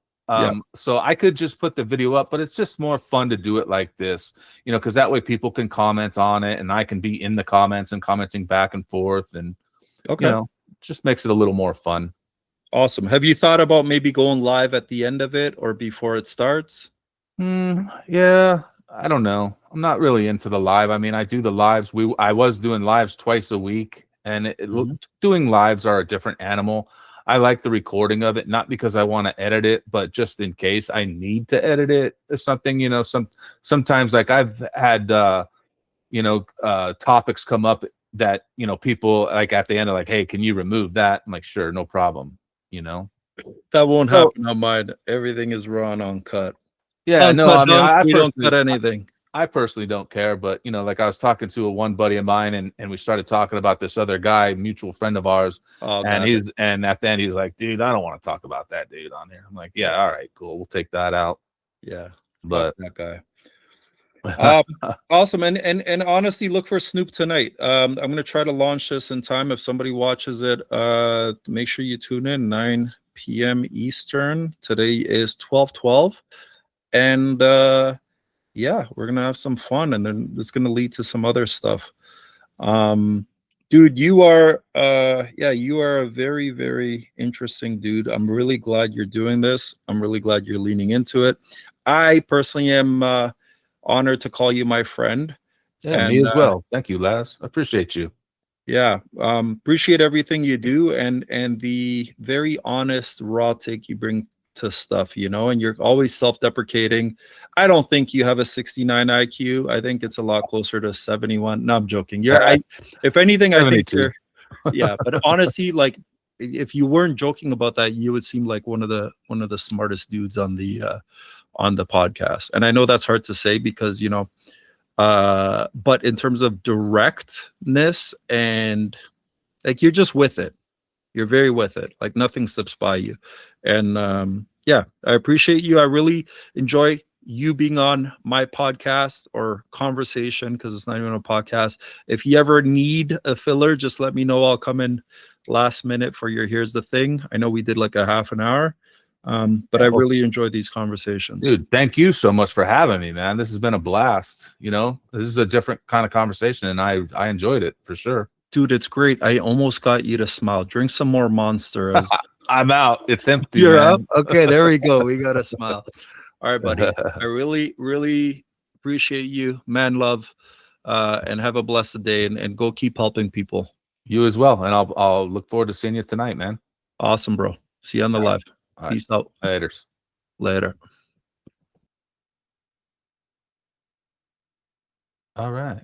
So I could just put the video up, but it's just more fun to do it like this, you know, because that way people can comment on it and I can be in the comments and commenting back and forth, and you know, just makes it a little more fun. Awesome. Have you thought about maybe going live at the end of it or before it starts? Yeah, I don't know. I'm not really into the live. I mean, I do the lives. I was doing lives twice a week, and doing lives are a different animal. I like the recording of it, not because I want to edit it, but just in case I need to edit it or something, you know, sometimes like I've had, you know, topics come up that, you know, people like at the end are like, hey, can you remove that? I'm like, sure, no problem. You know, that won't happen on mine. Everything is raw and uncut. Yeah, no, I mean, I don't cut anything. I personally don't care, but you know, like I was talking to one buddy of mine, and we started talking about this other guy, mutual friend of ours, and at the end he's like, dude, I don't want to talk about that dude on here. I'm like, yeah, all right, cool, we'll take that out. Yeah, but that guy. Awesome. And honestly, look for Snoop tonight. I'm gonna try to launch this in time. If somebody watches it, make sure you tune in 9 p.m. Eastern. Today is 12/12, and yeah, we're gonna have some fun, and then it's gonna lead to some other stuff. Dude, you are you are a very, very interesting dude. I'm really glad you're doing this. I'm really glad you're leaning into it. I personally am honored to call you my friend. Yeah, me as well. Thank you, Laz. I appreciate you. Yeah, appreciate everything you do, and the very honest, raw take you bring to stuff, you know, and you're always self-deprecating. I don't think you have a 69 IQ. I think it's a lot closer to 71. No, I'm joking. If anything, I think you're, yeah, but honestly, like, if you weren't joking about that, you would seem like one of the smartest dudes on the podcast. And I know that's hard to say because, you know, but in terms of directness and like, you're just with it. You're very with it. Like nothing slips by you. And yeah, I appreciate you. I really enjoy you being on my podcast or conversation, because it's not even a podcast. If you ever need a filler, just let me know. I'll come in last minute for your Here's the Thing. I know we did like a half an hour, but I really enjoy these conversations. Dude, thank you so much for having me, man. This has been a blast. You know, this is a different kind of conversation, and I enjoyed it for sure. Dude, it's great. I almost got you to smile. Drink some more Monster. I'm out. It's empty. You're up? Okay, there we go. We got a smile. All right, buddy. I really, really appreciate you. Man, love. And have a blessed day, and go keep helping people. You as well. And I'll look forward to seeing you tonight, man. Awesome, bro. See you on the live. Peace out. Later. All right.